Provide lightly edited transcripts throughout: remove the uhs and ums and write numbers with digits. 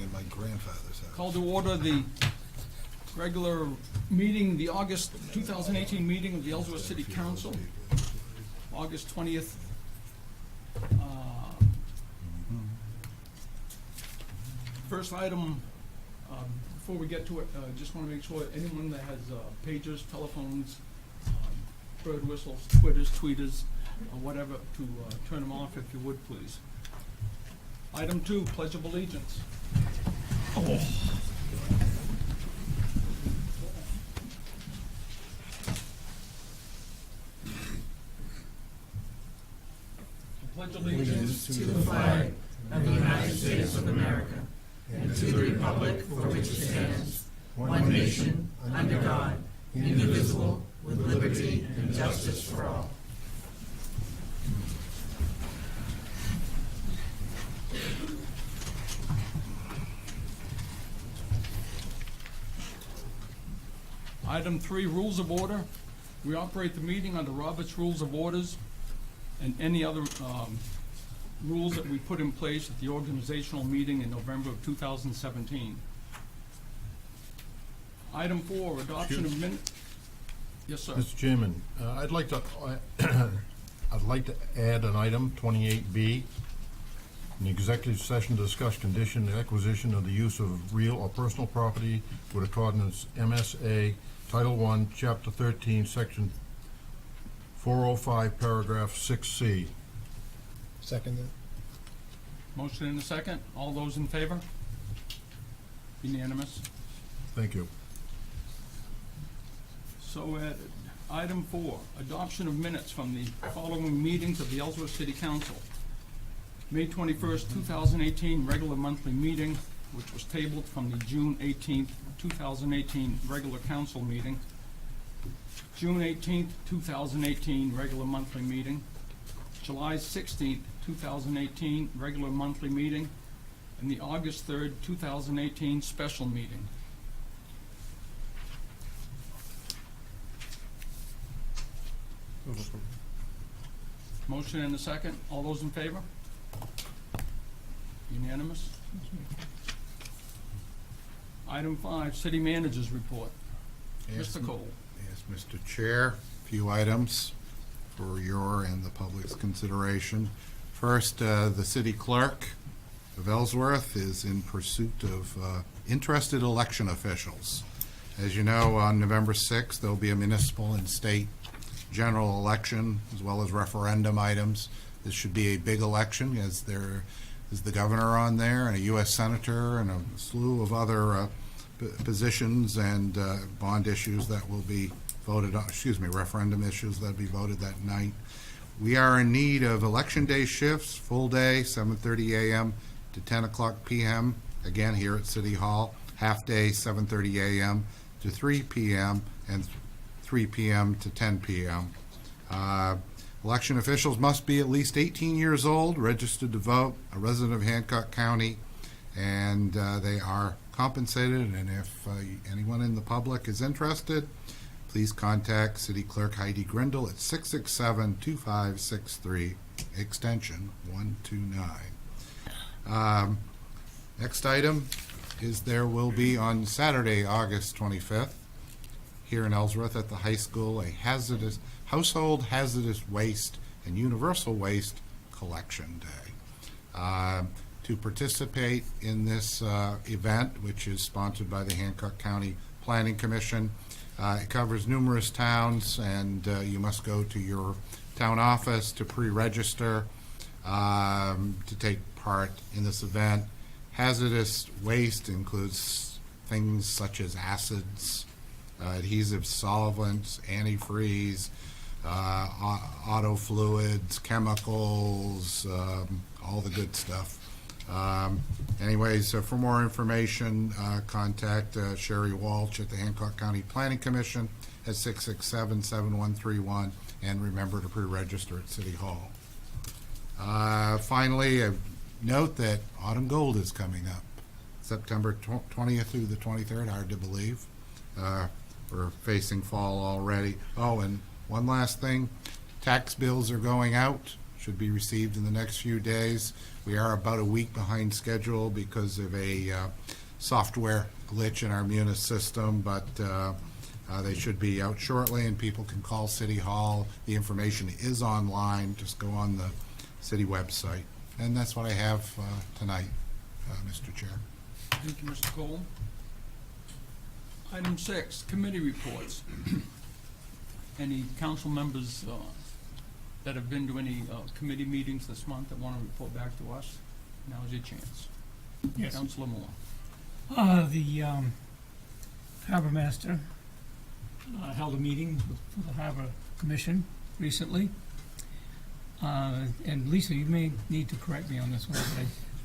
at my grandfather's house. Call to order the regular meeting, the August 2018 meeting of the Ellsworth City Council, August 20th. First item, before we get to it, just want to make sure anyone that has pagers, telephones, bird whistles, Twitters, tweeters, or whatever, to turn them off if you would, please. Item 2, Pledge of Allegiance. Pledge allegiance to the flag of the United States of America and to the republic for which it stands, one nation, under God, indivisible, with liberty and justice for all. Item 3, Rules of Order. We operate the meeting under Robert's Rules of Orders and any other rules that we put in place at the organizational meeting in November of 2017. Item 4, Adoption of minutes. Yes, sir. Mr. Chairman, I'd like to add an item, 28B, an executive session to discuss condition and acquisition of the use of real or personal property with accordance MSA Title I, Chapter 13, Section 405, Paragraph 6C. Second it. Motion and a second. All those in favor? Unanimous. Thank you. So added. Item 4, adoption of minutes from the following meetings of the Ellsworth City Council. May 21st, 2018, regular monthly meeting, which was tabled from the June 18th, 2018 regular council meeting. June 18th, 2018, regular monthly meeting. July 16th, 2018, regular monthly meeting. And the August 3rd, 2018, special meeting. Motion and a second. All those in favor? Unanimous. Item 5, City Manager's Report. Yes, Mr. Cole. Yes, Mr. Chair, a few items for your and the public's consideration. First, the city clerk of Ellsworth is in pursuit of interested election officials. As you know, on November 6th, there'll be a municipal and state general election as well as referendum items. This should be a big election as there is the governor on there and a U.S. senator and a slew of other positions and bond issues that will be voted on, referendum issues that will be voted that night. We are in need of election day shifts, full day, 7:30 a.m. to 10 o'clock p.m., again here at City Hall, half day, 7:30 a.m. to 3 p.m. and 3 p.m. to 10 p.m. Election officials must be at least 18 years old, registered to vote, a resident of Hancock County, and they are compensated. And if anyone in the public is interested, please contact City Clerk Heidi Grindle at 667-2563, extension 129. Next item is there will be on Saturday, August 25th, here in Ellsworth at the high school, a household hazardous waste and universal waste collection day. To participate in this event, which is sponsored by the Hancock County Planning Commission, it covers numerous towns, and you must go to your town office to pre-register to take part in this event. Hazardous waste includes things such as acids, adhesive solvents, antifreeze, auto fluids, chemicals, all the good stuff. Anyways, so for more information, contact Sherry Walsh at the Hancock County Planning Commission at 667-7131, and remember to pre-register at City Hall. Finally, note that Autumn Gold is coming up, September 20th through the 23rd, hard to believe. We're facing fall already. Oh, and one last thing, tax bills are going out should be received in the next few days. We are about a week behind schedule because of a software glitch in our Munis system, but they should be out shortly, and people can call City Hall. The information is online. Just go on the city website. And that's what I have tonight, Mr. Chair. Thank you, Mr. Cole. Item 6, committee reports. Any council members that have been to any committee meetings this month that want to report back to us? Now's your chance. Yes. Councilor Moore. The harbor master held a meeting with the harbor commission recently. And Lisa, you may need to correct me on this one,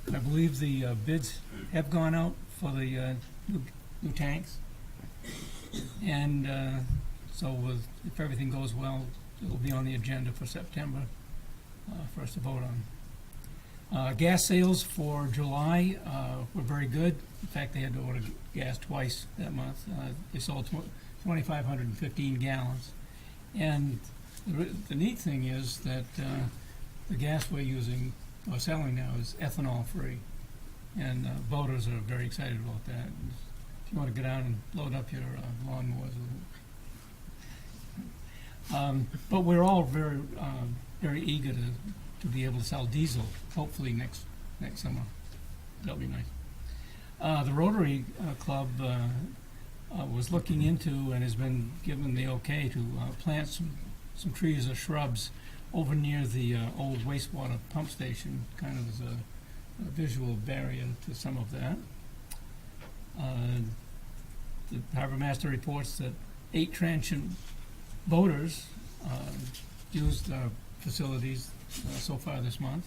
but I believe the bids have gone out for the new tanks. And so if everything goes well, it'll be on the agenda for September for us to vote on. Gas sales for July were very good. In fact, they had to order gas twice that month. They sold 2,515 gallons. And the neat thing is that the gas we're using or selling now is ethanol-free. And voters are very excited about that. If you want to go down and load up your lawnmowers. But we're all very, very eager to be able to sell diesel, hopefully next summer. That'll be nice. The Rotary Club was looking into and has been given the okay to plant some trees or shrubs over near the old wastewater pump station, kind of as a visual barrier to some of that. The harbor master reports that 8 transient boaters used our facilities so far this month.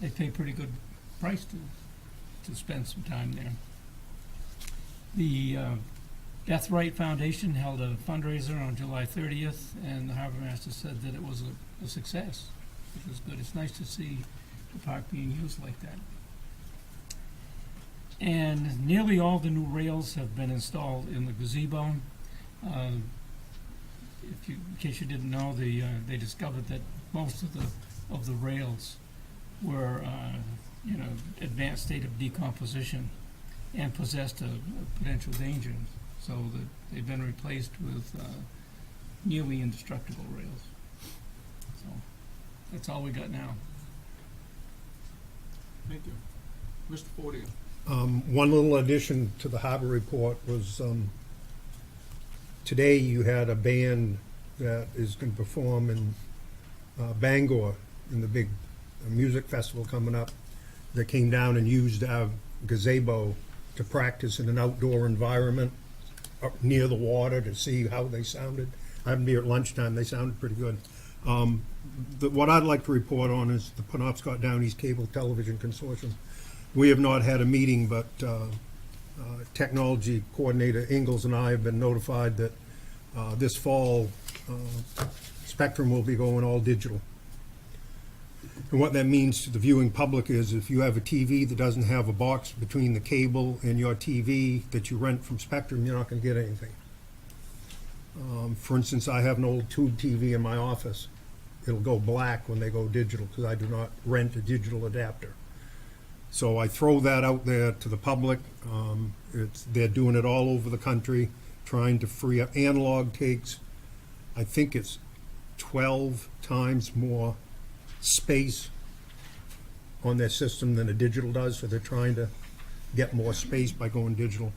They pay pretty good price to spend some time there. The Death Right Foundation held a fundraiser on July 30th, and the harbor master said that it was a success, which was good. It's nice to see the park being used like that. And nearly all the new rails have been installed in the gazebo. In case you didn't know, they discovered that most of the rails were advanced state of decomposition and possessed a potential danger, so that they've been replaced with nearly indestructible rails. So that's all we got now. Thank you. Mr. Fortier. One little addition to the harbor report was today you had a band that is going to perform in Bangor in the big music festival coming up that came down and used our gazebo to practice in an outdoor environment up near the water to see how they sounded. I happened to be at lunchtime. They sounded pretty good. What I'd like to report on is the Penobscot Down East Cable Television Consortium. We have not had a meeting, but technology coordinator Ingalls and I have been notified that this fall Spectrum will be going all digital. And what that means to the viewing public is if you have a TV that doesn't have a box between the cable and your TV that you rent from Spectrum, you're not going to get anything. For instance, I have an old tube TV in my office. It'll go black when they go digital because I do not rent a digital adapter. So I throw that out there to the public. They're doing it all over the country, trying to free up. Analog takes, I think it's 12 times more space on their system than a digital does, so they're trying to get more space by going digital.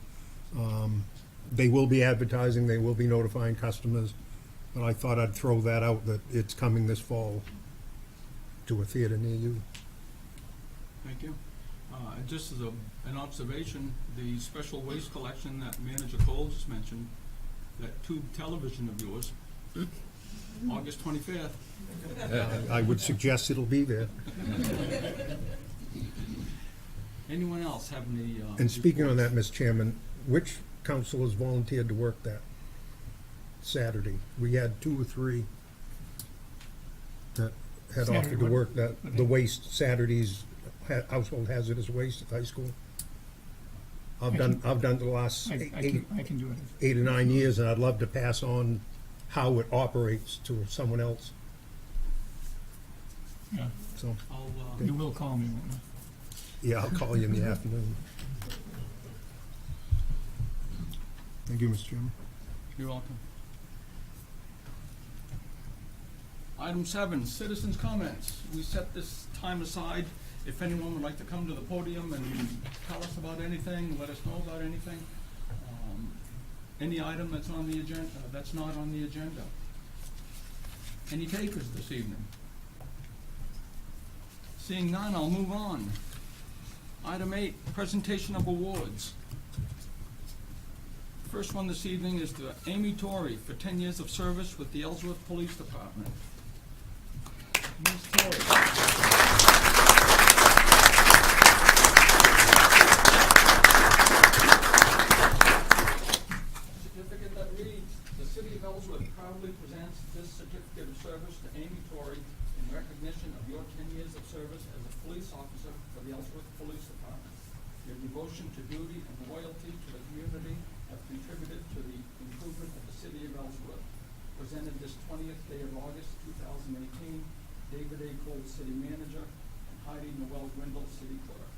They will be advertising, they will be notifying customers, but I thought I'd throw that out that it's coming this fall to a theater near you. Thank you. Just as an observation, the special waste collection that Manager Cole just mentioned, that tube television of yours, August 25th. I would suggest it'll be there. Anyone else have any? And speaking on reports? that, Mr. Chairman, which councilors volunteered to work that Saturday? We had 2 or 3 that had Saturday, offered to what- work that, the waste Saturdays, household hazardous waste at the high school. I've done the last I can do it. 8 or 9 years, and I'd love to pass on how it operates to someone else. Yeah, So, you will call me, won't you? yeah, I'll call you in the afternoon. Thank you, Mr. Chairman. You're welcome. Item 7, citizens' comments. We set this time aside. If anyone would like to come to the podium and tell us about anything, let us know about anything. Any item that's on the agenda, that's not on the agenda. Any takers this evening? Seeing none, I'll move on. Item 8, presentation of awards. First one this evening is to Amy Torrey for 10 years of service with the Ellsworth Police Department. Ms. Torrey. Certificate that reads, the City of Ellsworth proudly presents this certificate of service to Amy Torrey in recognition of your 10 years of service as a police officer for the Ellsworth Police Department. Your devotion to duty and loyalty to the community have contributed to the improvement of the City of Ellsworth. Presented this 20th day of August 2018, David A. Cole, City Manager, and Heidi Noel Grindle, City Clerk.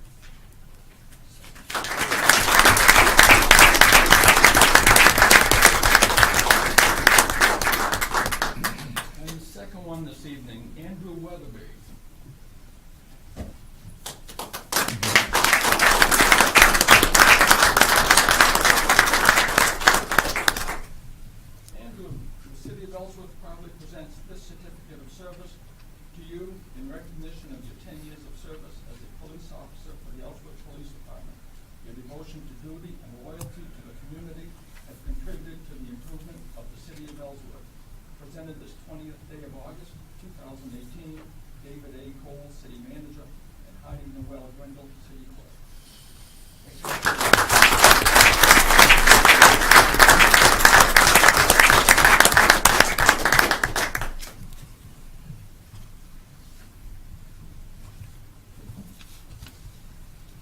And the second one this evening, Andrew Weatherby. Andrew, the City of Ellsworth proudly presents this certificate of service to you in recognition of your 10 years of service as a police officer for the Ellsworth Police Department. Your devotion to duty and loyalty to the community have contributed to the improvement of the City of Ellsworth. Presented this 20th day of August 2018, David A. Cole, City Manager, and Heidi Noel Grindle, City Clerk.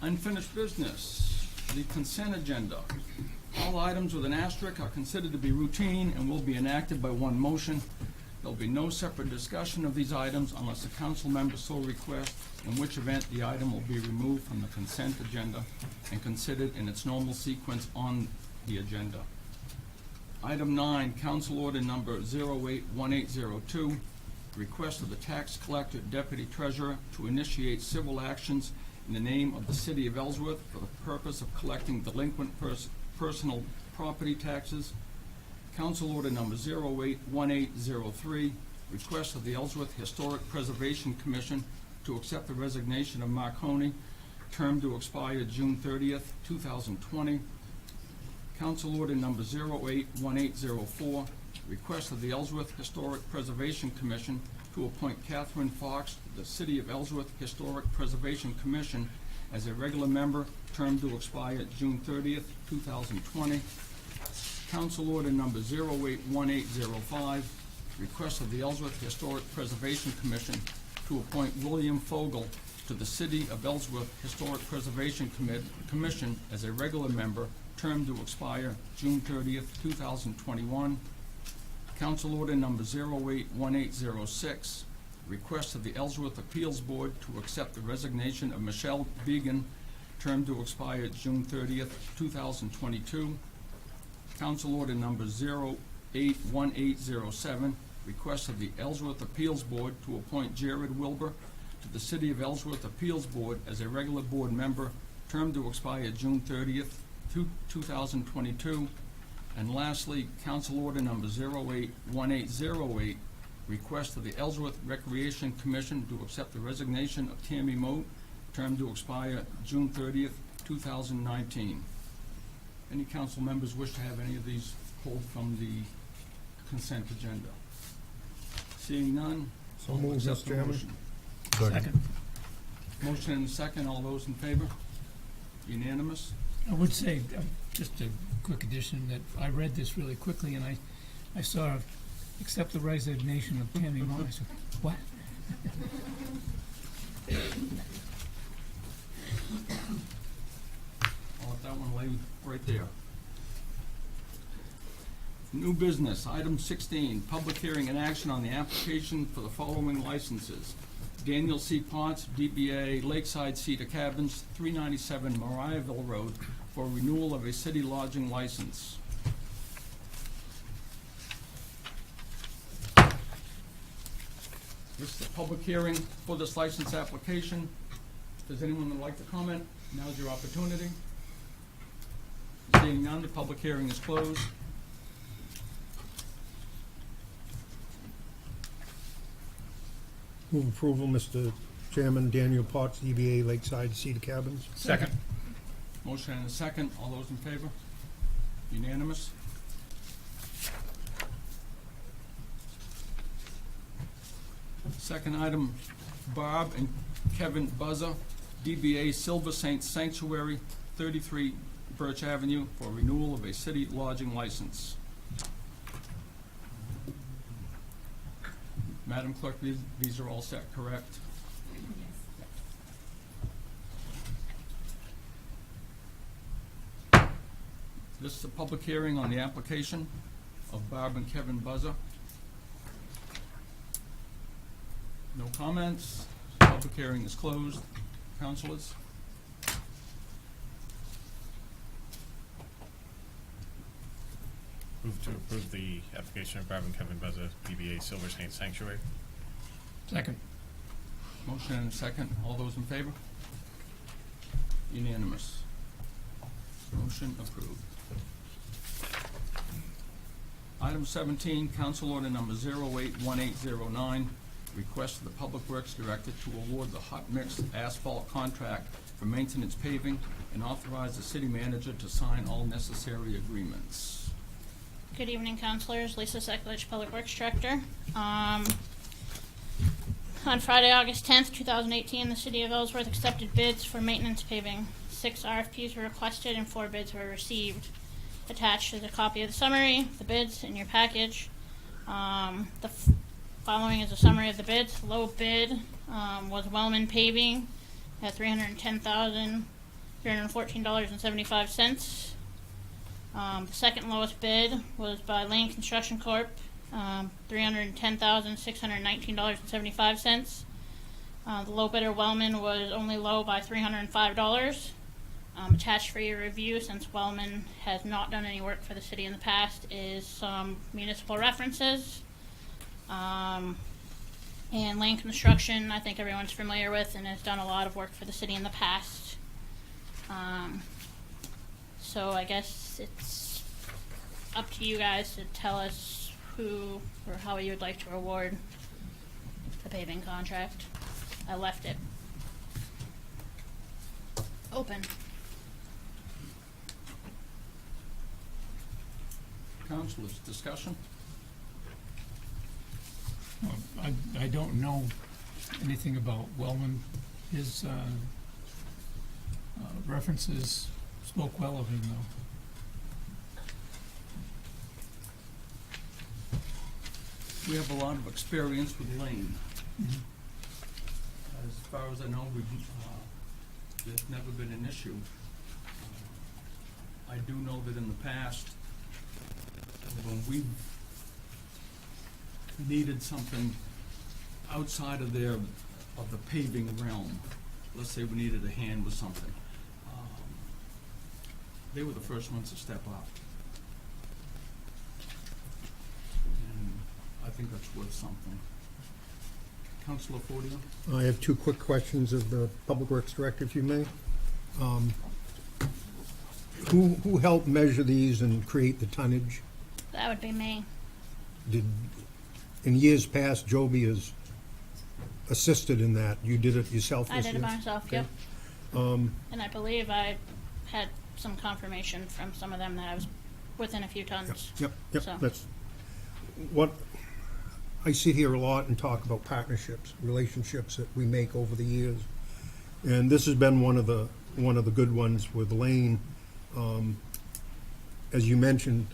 Unfinished business, the consent agenda. All items with an asterisk are considered to be routine and will be enacted by one motion. There'll be no separate discussion of these items unless a council member so requests, in which event the item will be removed from the consent agenda and considered in its normal sequence on the agenda. Item 9, Council Order Number 081802, request of the Tax Collector Deputy Treasurer to initiate civil actions in the name of the City of Ellsworth for the purpose of collecting delinquent personal property taxes. Council Order Number 081803, request of the Ellsworth Historic Preservation Commission to accept the resignation of Mark Honey, term to expire June 30th, 2020. Council Order Number 081804, request of the Ellsworth Historic Preservation Commission to appoint Catherine Fox to the City of Ellsworth Historic Preservation Commission as a regular member, term to expire June 30th, 2020. Council Order Number 081805, request of the Ellsworth Historic Preservation Commission to appoint William Fogel to the City of Ellsworth Historic Preservation Commission as a regular member, term to expire June 30th, 2021. Council Order Number 081806, request of the Ellsworth Appeals Board to accept the resignation of Michelle Began, term to expire June 30th, 2022. Council Order Number 081807, request of the Ellsworth Appeals Board to appoint Jared Wilbur to the City of Ellsworth Appeals Board as a regular board member, term to expire June 30th, 2022. And lastly, Council Order Number 081808, request of the Ellsworth Recreation Commission to accept the resignation of Tammy Moat, term to expire June 30th, 2019. Any council members wish to have any of these pulled from the consent agenda? Seeing none, So I'll moved, accept Mr. the Chairman. motion. Second. Motion and second, all those in favor? Unanimous? I would say, just a quick addition, that I read this really quickly and I saw, accept the resignation of Tammy Moore. I said, what? I'll let that one lay right there. New business, item 16, public hearing and action on the application for the following licenses. Daniel C. Potts, DBA Lakeside Cedar Cabins, 397 Mariahville Road, for renewal of a city lodging license. This is the public hearing for this license application. Does anyone would like to comment? Now's your opportunity. Seeing none, the public hearing is closed. Move approval, Mr. Chairman. Daniel Potts, EBA Lakeside Cedar Cabins. Second. Motion and a second. All those in favor? Unanimous? Second item, Barb and Kevin Buzza, DBA Silver Saint Sanctuary, 33 Birch Avenue, for renewal of a city lodging license. Madam Clerk, these are all set, correct? This is a public hearing on the application of Barb and Kevin Buzza. No comments. Public hearing is closed. Councilors? Move to approve the application of Barb and Kevin Buzza, DBA Silver Saint Sanctuary. Second. Motion and a second. All those in favor? Unanimous. Motion approved. Item 17, Council Order Number 081809, request of the Public Works Director to award the hot mix asphalt contract for maintenance paving and authorize the city manager to sign all necessary agreements. Good evening, councilors. Lisa Sekulich, Public Works Director. On Friday, August 10th, 2018, the City of Ellsworth accepted bids for maintenance paving. 6 RFPs were requested and 4 bids were received. Attached is a copy of the summary, the bids in your package. Following is a summary of the bids. Low bid was Wellman Paving at $310,314.75. The second lowest bid was by Lane Construction Corp., $310,619.75. The low bidder Wellman was only low by $305. Attached for your review, since Wellman has not done any work for the city in the past, is some municipal references. And Lane Construction, I think everyone's familiar with and has done a lot of work for the city in the past. So I guess it's up to you guys to tell us who or how you would like to award the paving contract. I left it open. Councilors, discussion? Well, I don't know anything about Wellman. His references spoke well of him, though. We have a lot of experience with Lane. As far as I know, there's never been an issue. I do know that in the past, when we needed something outside of the paving realm, let's say we needed a hand with something, they were the first ones to step up. And I think that's worth something. Councilor Fordio? I have 2 quick questions of the Public Works Director, if you may. Who helped measure these and create the tonnage? That would be me. Did, in years past, Joby has assisted in that? You did it yourself I this did it year? by myself, Okay. yep. And I believe I had some confirmation from some of them that I was within a few tons. Yep, So- that's, what, I sit here a lot and talk about partnerships, relationships that we make over the years. And this has been one of the good ones with Lane. As you mentioned,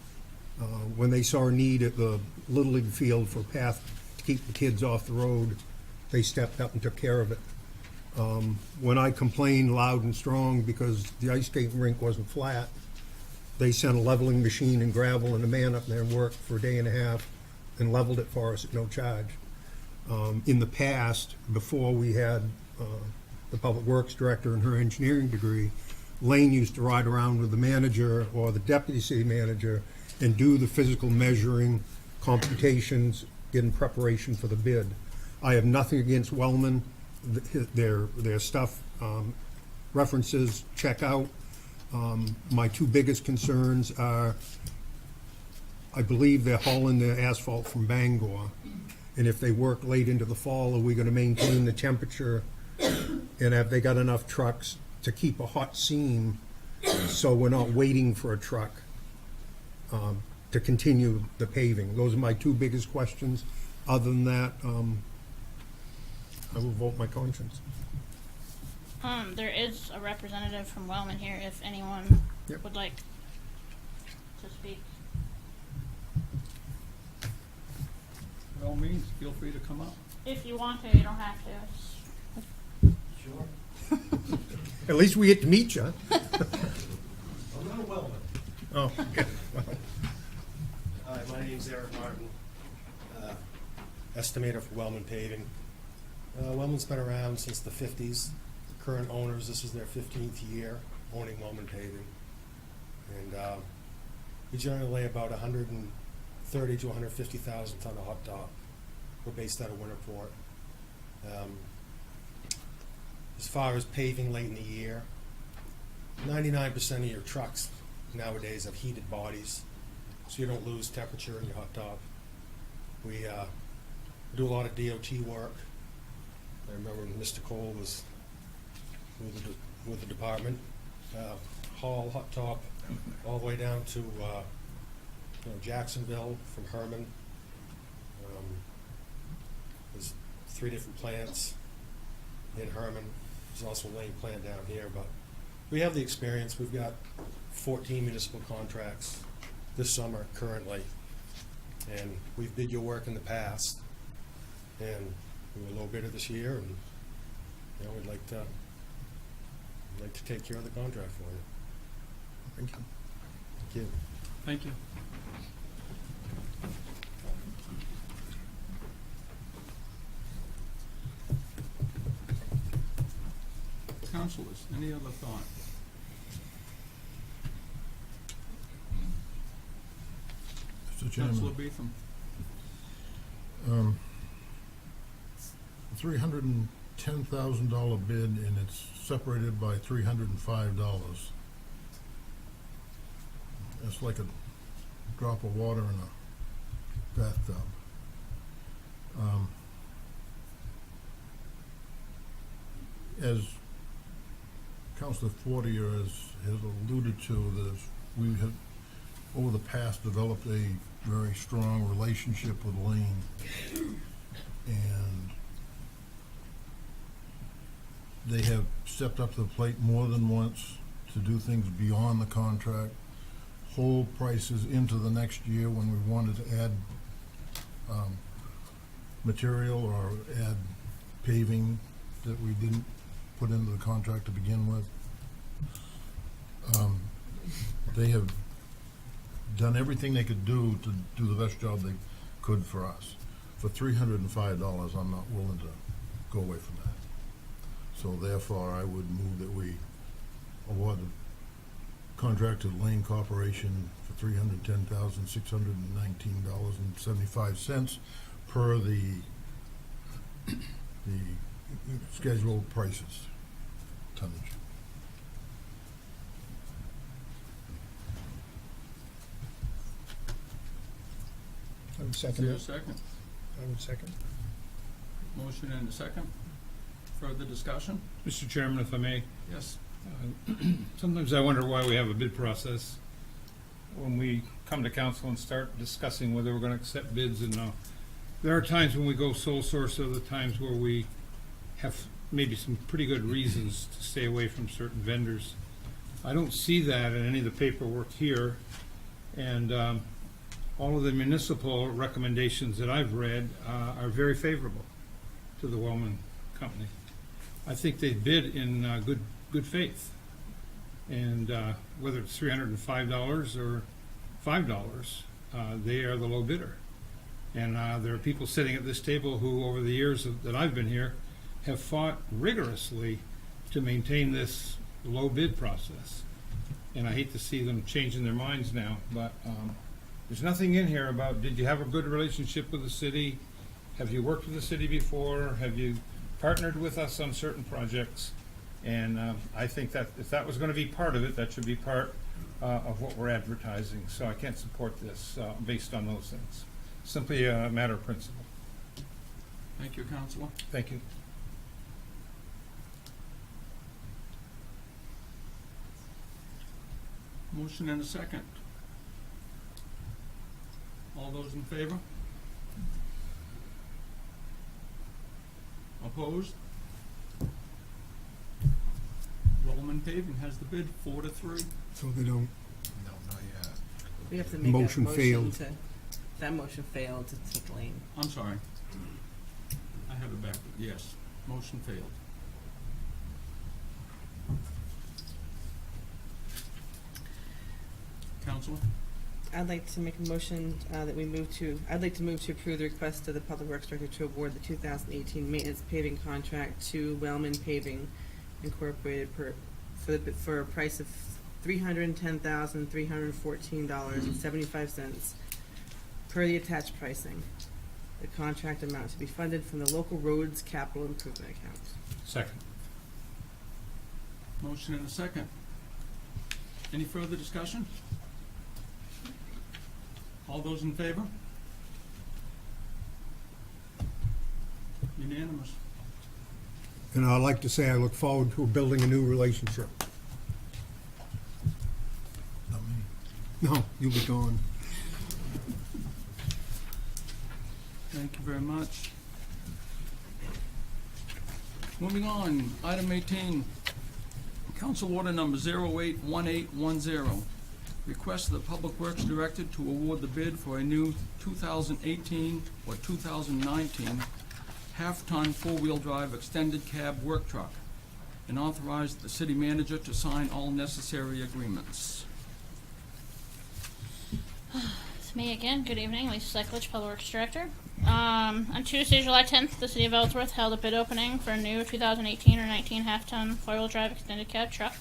when they saw a need at the Little League field for a path to keep the kids off the road, they stepped up and took care of it. When I complained loud and strong because the ice skating rink wasn't flat, they sent a leveling machine and gravel and a man up there and worked for a day and a half and leveled it for us at no charge. In the past, before we had the Public Works Director and her engineering degree, Lane used to ride around with the manager or the deputy city manager and do the physical measuring, computations, get in preparation for the bid. I have nothing against Wellman. Their stuff, references, check out. My two biggest concerns are, I believe they're hauling their asphalt from Bangor. And if they work late into the fall, are we gonna maintain the temperature? And have they got enough trucks to keep a hot seam so we're not waiting for a truck to continue the paving? Those are my two biggest questions. Other than that, I will vote my conscience. There is a representative from Wellman here if anyone Yep. would like to speak. By all means, feel free to come up. If you want to, you don't have to. At least we get to meet you. I'm not Wellman. Oh, okay. Hi, my name's Eric Martin, estimator for Wellman Paving. Wellman's been around since the 50s. The current owners, this is their 15th year owning Wellman Paving. And we generally lay about 130 to 150,000 ton of hot top. We're based out of Winterport. As far as paving late in the year, 99% of your trucks nowadays have heated bodies, so you don't lose temperature in your hot top. We do a lot of DOT work. I remember when Mr. Cole was with the department, haul hot top all the way down to Jacksonville from Herman. There's 3 different plants in Herman. There's also a Lane plant down here, but we have the experience. We've got 14 municipal contracts this summer currently, and we've bid your work in the past, and we were low bidder this year, and we'd like to take care of the contract for you. Thank you. Thank you. Thank you. Councilors, any other thought? Mr. Councilor Chairman, Beetham. $310,000 bid, and it's separated by $305. That's like a drop of water in a bathtub. As Councilor Fortier has alluded to, we have, over the past, developed a very strong relationship with Lane. And they have stepped up to the plate more than once to do things beyond the contract, hold prices into the next year when we wanted to add material or add paving that we didn't put into the contract to begin with. They have done everything they could do to do the best job they could for us. For $305, I'm not willing to go away from that. So therefore, I would move that we award the contract to Lane Corporation for $310,619.75 per the scheduled prices, tonnage. I would Is second there a it. second? I would second. Motion and a second. Further discussion? Mr. Chairman, if I may, Yes. sometimes I wonder why we have a bid process. When we come to council and start discussing whether we're gonna accept bids, and there are times when we go sole source, other times where we have maybe some pretty good reasons to stay away from certain vendors. I don't see that in any of the paperwork here, and all of the municipal recommendations that I've read are very favorable to the Wellman Company. I think they bid in good faith. And whether it's $305 or $5, they are the low bidder. And there are people sitting at this table who, over the years that I've been here, have fought rigorously to maintain this low bid process. And I hate to see them changing their minds now, but there's nothing in here about, did you have a good relationship with the city? Have you worked with the city before? Have you partnered with us on certain projects? And I think that if that was going to be part of it, that should be part of what we're advertising. So I can't support this based on those things. Simply a matter of principle. Thank you, Counselor. Thank you. Motion and a second. All those in favor? Opposed? Wellman Paving has the bid 4-3. So they don't, No, not yet. We have to make Motion a motion failed. to, that motion failed to take lane. I'm sorry. I have it back. Yes, motion failed. Counselor? I'd like to make a motion I'd like to move to approve the request of the Public Works Director to award the 2018 maintenance paving contract to Wellman Paving Incorporated for a price of $310,314.75 per the attached pricing. The contract amount to be funded from the local roads capital improvement account. Second. Motion and a second. Any further discussion? All those in favor? Unanimous. and I'd like to say I look forward to building a new relationship. Not me. No, you'll be gone. Thank you very much. Moving on, item 18, Council Order Number 081810. Request of the Public Works Director to award the bid for a new 2018 or 2019 half-ton four-wheel drive extended cab work truck and authorize the city manager to sign all necessary agreements. It's me again. Good evening, Lisa Sekulich, Public Works Director. On Tuesday, July 10th, the City of Ellsworth held a bid opening for a new 2018 or 19 half-ton four-wheel drive extended cab truck.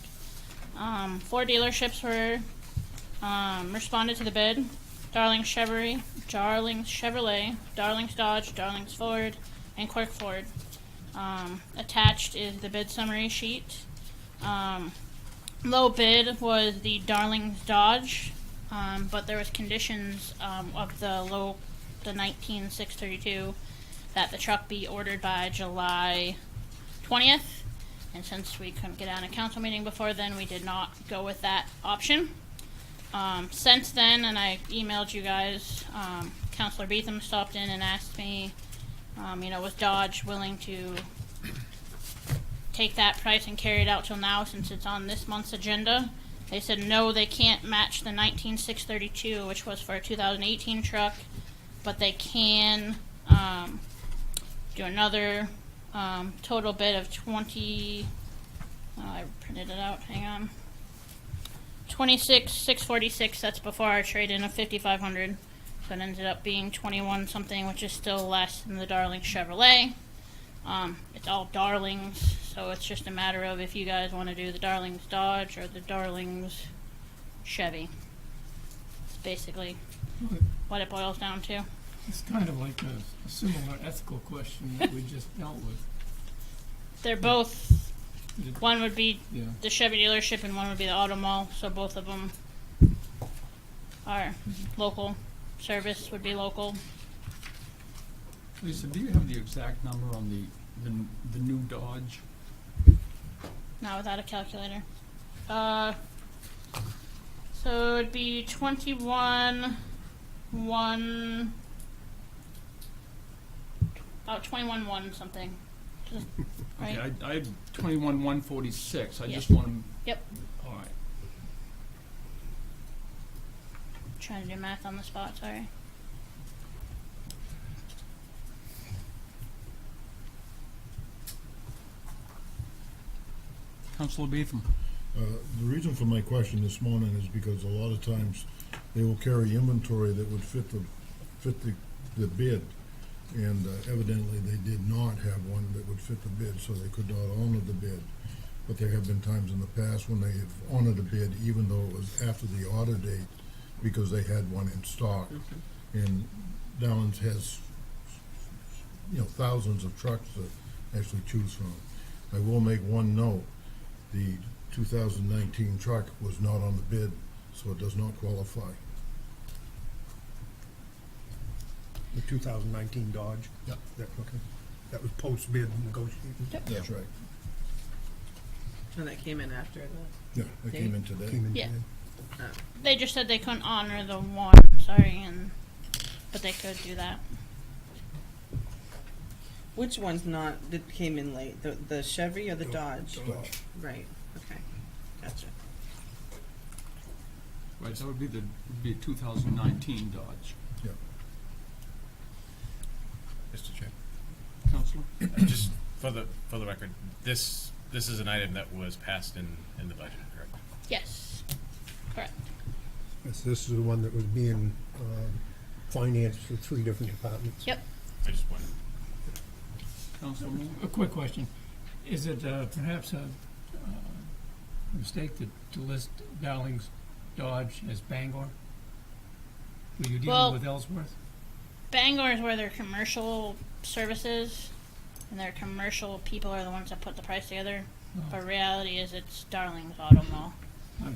4 dealerships were responded to the bid: Darlings Chevrolet, Darlings Dodge, Darlings Ford, and Quirk Ford. Attached is the bid summary sheet. Low bid was the Darlings Dodge, but there was conditions of the 19632 that the truck be ordered by July 20th. And since we couldn't get on a council meeting before then, we did not go with that option. Since then, and I emailed you guys, Councilor Beetham stopped in and asked me, was Dodge willing to take that price and carry it out till now since it's on this month's agenda? They said no, they can't match the 19632, which was for a 2018 truck, but they can do another total bid of 20. I printed it out. Hang on. 26,646. That's before our trade-in of 5,500. So it ended up being 21 something, which is still less than the Darlings Chevrolet. It's all Darlings, so it's just a matter of if you guys want to do the Darlings Dodge or the Darlings Chevy. It's basically what it boils down to. It's kind of like a similar ethical question that we just dealt with. They're both, one would be Yeah. the Chevy dealership and one would be the auto mall, so both of them are local. Service would be local. Lisa, do you have the exact number on the new Dodge? Not without a calculator. So it'd be 21,1, about 21,1 something. Right? Okay, I had 21,146. I Yeah. just want to. Yep. All right. Trying to do math on the spot, sorry. Councilor Beetham. The reason for my question this morning is because a lot of times they will carry inventory that would fit the the bid. And evidently, they did not have one that would fit the bid, so they could not honor the bid. But there have been times in the past when they have honored a bid, even though it was after the order date, because they had one in stock. And Downs has, thousands of trucks to actually choose from. I will make one note, the 2019 truck was not on the bid, so it does not qualify. The 2019 Dodge. Yep. Okay. That was post-bid negotiation. That's right. And that came in after the. Yeah, that came in today. Came in Yeah. today. They just said they couldn't honor the one, sorry, but they could do that. Which one's not, that came in late? The Chevy or the Dodge? Dodge. Right, okay, gotcha. Right, that would be a 2019 Dodge. Yeah. Mr. Chair. Counselor? Just for the record, this is an item that was passed in the budget, correct? Yes, correct. Yes, this is the one that was being financed for 3 different departments. Yep. I just wanted. Counselor Moore? A quick question. Is it perhaps a mistake to list Dowling's Dodge as Bangor? Were you dealing Well- with Ellsworth? Bangor is where their commercial services and their commercial people are the ones that put the price together. Oh. But reality is it's Darling's Auto Mall. I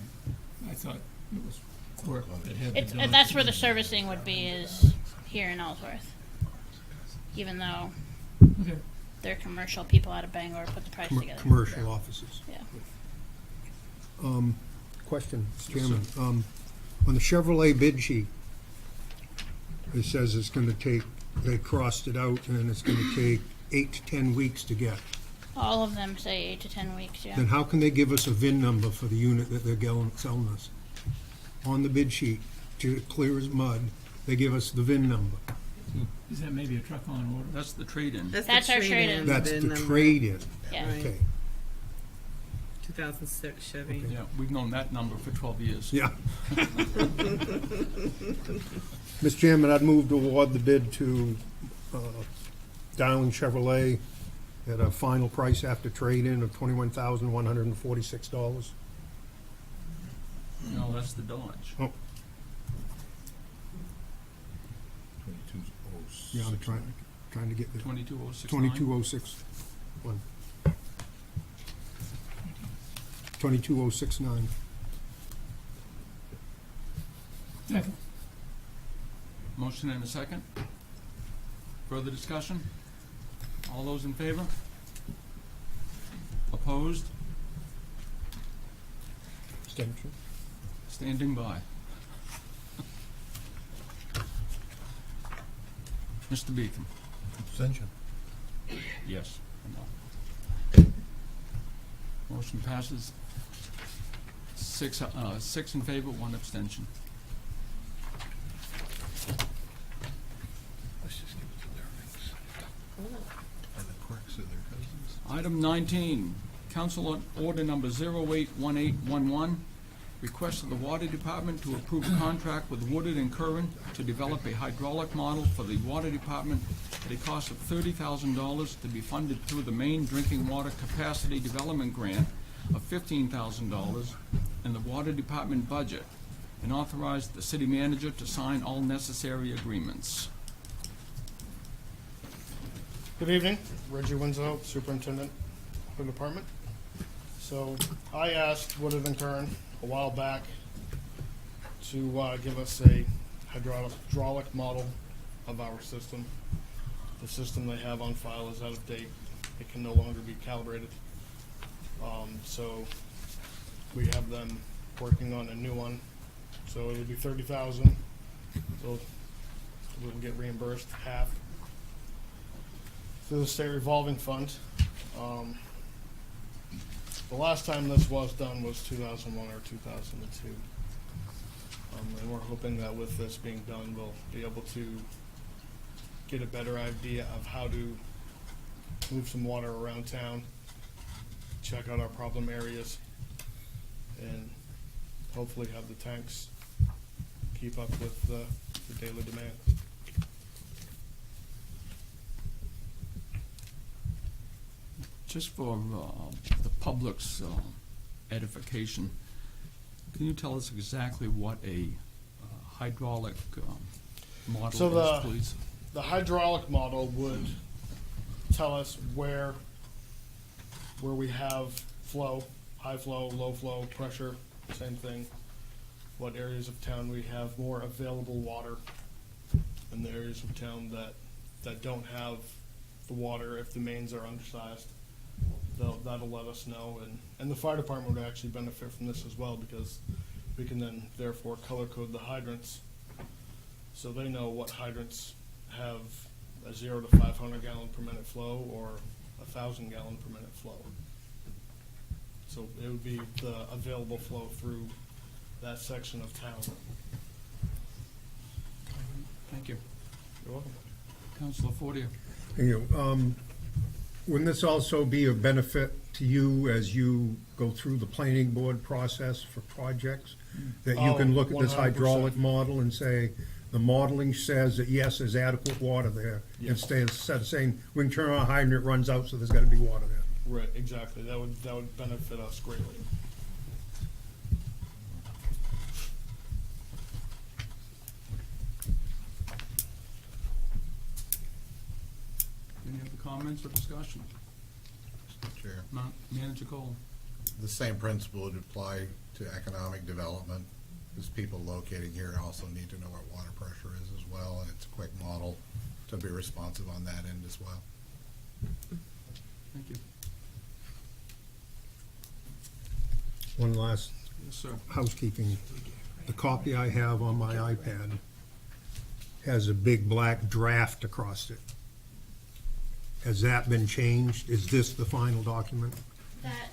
thought it was work that had been It's done. that's where the servicing would be, is here in Ellsworth. Even though Okay. their commercial people out of Bangor put the price together. Commercial offices. Yeah. Question, Mr. Chairman. On the Chevrolet bid sheet, it says it's gonna take, they crossed it out, and it's gonna take 8 to 10 weeks to get. All of them say 8 to 10 weeks, yeah. Then how can they give us a VIN number for the unit that they're selling us? On the bid sheet, clear as mud, they give us the VIN number. Is that maybe a truck on order? That's the trade-in. That's our trade-in. That's VIN the number. trade-in. Yeah. Right. Okay, 2006 Chevy. Yeah, we've known that number for 12 years. yeah. Mr. Chairman, I'd move to award the bid to Dowling Chevrolet at a final price after trade-in of $21,146. No, that's the Dodge. Oh, 2206. yeah, I'm trying to get the 22069. 22061. 22069. Second. Motion and a second. Further discussion? All those in favor? Opposed? Abstention. Standing by. Mr. Beacom? Abstention. Yes. Motion passes. 6 in favor, 1 abstention. Let's just give it to their names. And the quirks of their cousins. Item 19, Council Order Number 081811, request of the Water Department to approve a contract with Woodard and Curran to develop a hydraulic model for the Water Department at a cost of $30,000 to be funded through the Maine Drinking Water Capacity Development Grant of $15,000 in the Water Department budget, and authorize the city manager to sign all necessary agreements. Good evening, Reggie Winslow, Superintendent for the department. So I asked Woodard and Curran a while back to give us a hydraulic model of our system. The system they have on file is out of date. It can no longer be calibrated. So we have them working on a new one. So it'll be $30,000. So we'll get reimbursed half through the state revolving fund. The last time this was done was 2001 or 2002. And we're hoping that with this being done, we'll be able to get a better idea of how to move some water around town, check out our problem areas, and hopefully have the tanks keep up with the daily demand. Just for the public's edification, can you tell us exactly what a hydraulic So model is, please? The hydraulic model would tell us where we have flow, high flow, low flow, pressure, same thing. What areas of town we have more available water, and the areas of town that don't have the water if the mains are undersized. That'll let us know, and the fire department would actually benefit from this as well, because we can then therefore color code the hydrants, so they know what hydrants have a 0 to 500 gallon per minute flow or 1,000 gallon per minute flow. So it would be the available flow through that section of town. Thank you. You're welcome. Councilor Fortier. Wouldn't this also be of benefit to you as you go through the planning board process for projects? That you can look at this 100%. hydraulic model and say, the modeling says that yes, there's adequate water there. Yes. Instead of saying, we can turn on a hydrant, it runs out, so there's gotta be water there. Right, exactly. That would benefit us greatly. Any other comments or discussion? Mr. Chair. Manager Cole. The same principle would apply to economic development, because people locating here also need to know what water pressure is as well, and it's a quick model to be responsive on that end as well. Thank you. One last Yes, sir. housekeeping. The copy I have on my iPad has a big black draft across it. Has that been changed? Is this the final document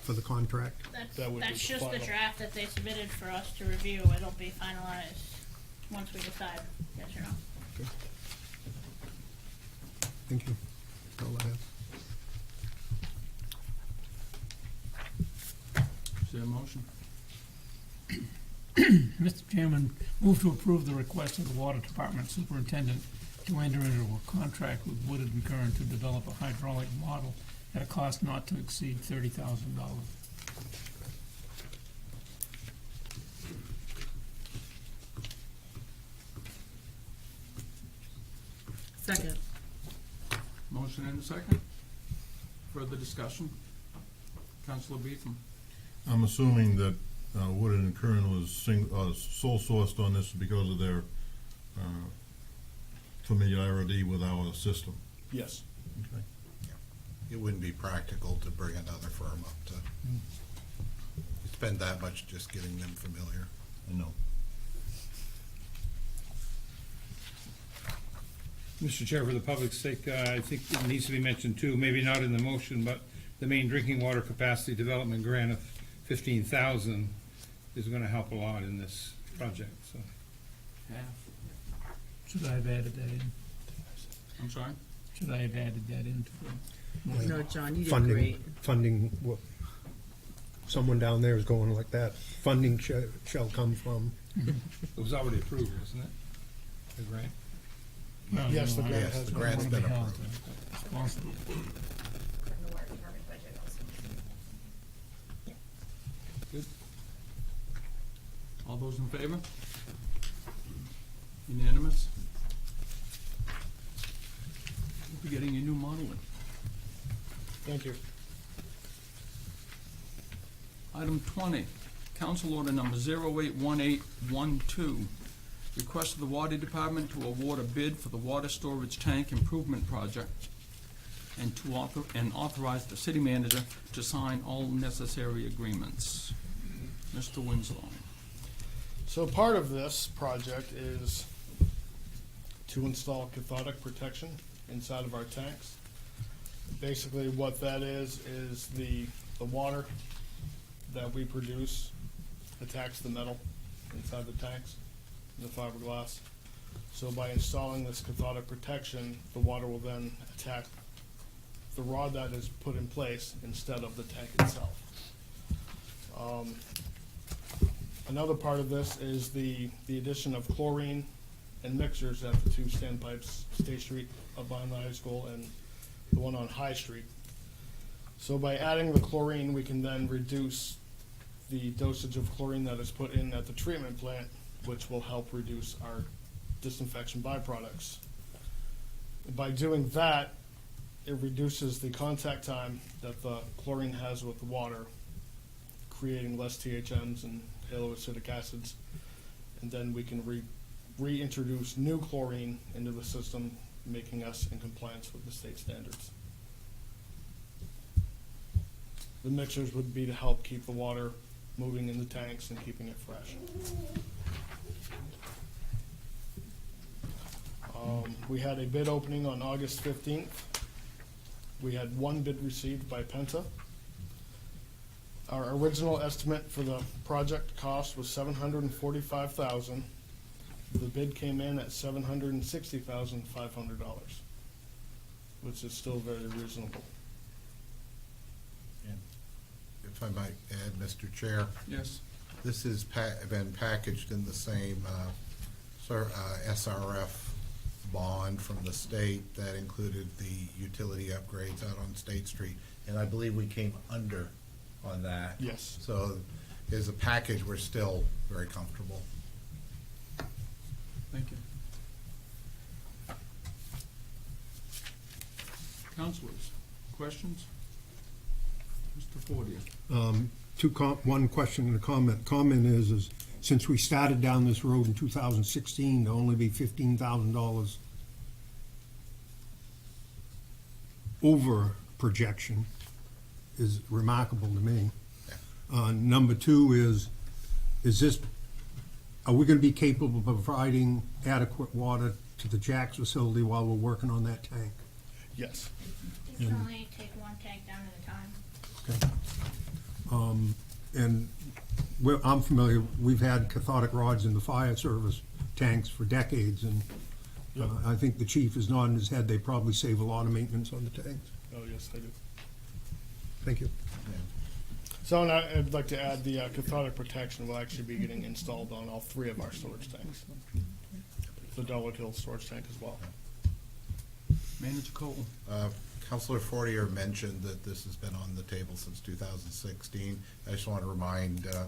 for the contract? That would be That's just the final. draft that they submitted for us to review. It'll be finalized once we decide, yes or no. Thank you. That's all I have. Is there a motion? Mr. Chairman, move to approve the request of the Water Department Superintendent to enter into a contract with Woodard and Curran to develop a hydraulic model at a cost not to exceed $30,000. Second. Motion and a second. Further discussion? Councilor Beetham. I'm assuming that Woodard and Curran was sole sourced on this because of their familiarity with our system. Yes. Okay. It wouldn't be practical to bring another firm up to spend that much just getting them familiar. I know. Mr. Chair, for the public's sake, I think it needs to be mentioned too, maybe not in the motion, but the main drinking water capacity development grant of 15,000 is gonna help a lot in this project, so. Should I have added that in? I'm sorry? Should I have added that into the? No, John, you did great. Funding, well, someone down there is going like that. Funding shall come from. It was already approved, wasn't it? The grant? Well, Yes, the no, grant I has don't grant's wanna be been held approved. responsible. All those in favor? Unanimous? We'll be getting a new model in. Thank you. Item 20, Council Order Number 081812. Request of the Water Department to award a bid for the water storage tank improvement project and to authorize the city manager to sign all necessary agreements. Mr. Winslow. So part of this project is to install cathodic protection inside of our tanks. Basically what that is the water that we produce attacks the metal inside the tanks, the fiberglass. So by installing this cathodic protection, the water will then attack the rod that is put in place instead of the tank itself. Another part of this is the addition of chlorine and mixers at the two standpipes, State Street up behind the high school and the one on High Street. So by adding the chlorine, we can then reduce the dosage of chlorine that is put in at the treatment plant, which will help reduce our disinfection byproducts. By doing that, it reduces the contact time that the chlorine has with the water, creating less THMs and haloacidic acids. And then we can reintroduce new chlorine into the system, making us in compliance with the state standards. The mixers would be to help keep the water moving in the tanks and keeping it fresh. We had a bid opening on August 15th. We had one bid received by Penta. Our original estimate for the project cost was $745,000. The bid came in at $760,500, which is still very reasonable. If I might add, Mr. Chair, Yes. this has been packaged in the same SRF bond from the state that included the utility upgrades out on State Street, and I believe we came under on that. Yes. So as a package, we're still very comfortable. Thank you. Councilors, questions? Mr. Fortier. One question and a comment. Comment is since we started down this road in 2016, there'll only be $15,000 over projection is remarkable to me. Number two are we gonna be capable of providing adequate water to the Jack's facility while we're working on that tank? Yes. You can only take one tank down at a time. Okay. And I'm familiar, we've had cathodic rods in the fire service tanks for decades, and I think the chief is nodding his head, they probably save a lot of maintenance on the tanks. Oh, yes, I do. Thank you. So and I'd like to add the cathodic protection will actually be getting installed on all three of our storage tanks. The Delwood Hill storage tank as well. Manager Cole. Councilor Fortier mentioned that this has been on the table since 2016. I just want to remind the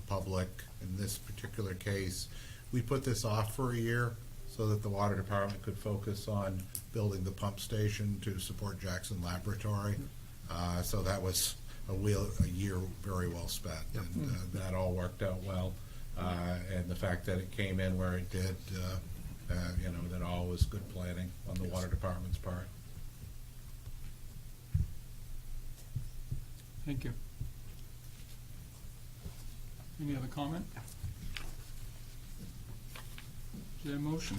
public, in this particular case, we put this off for a year so that the water department could focus on building the pump station to support Jackson Laboratory. So that was a year very well spent, and that all worked out well. And the fact that it came in where it did, that all was good planning on the water department's part. Thank you. Any other comment? Is there a motion?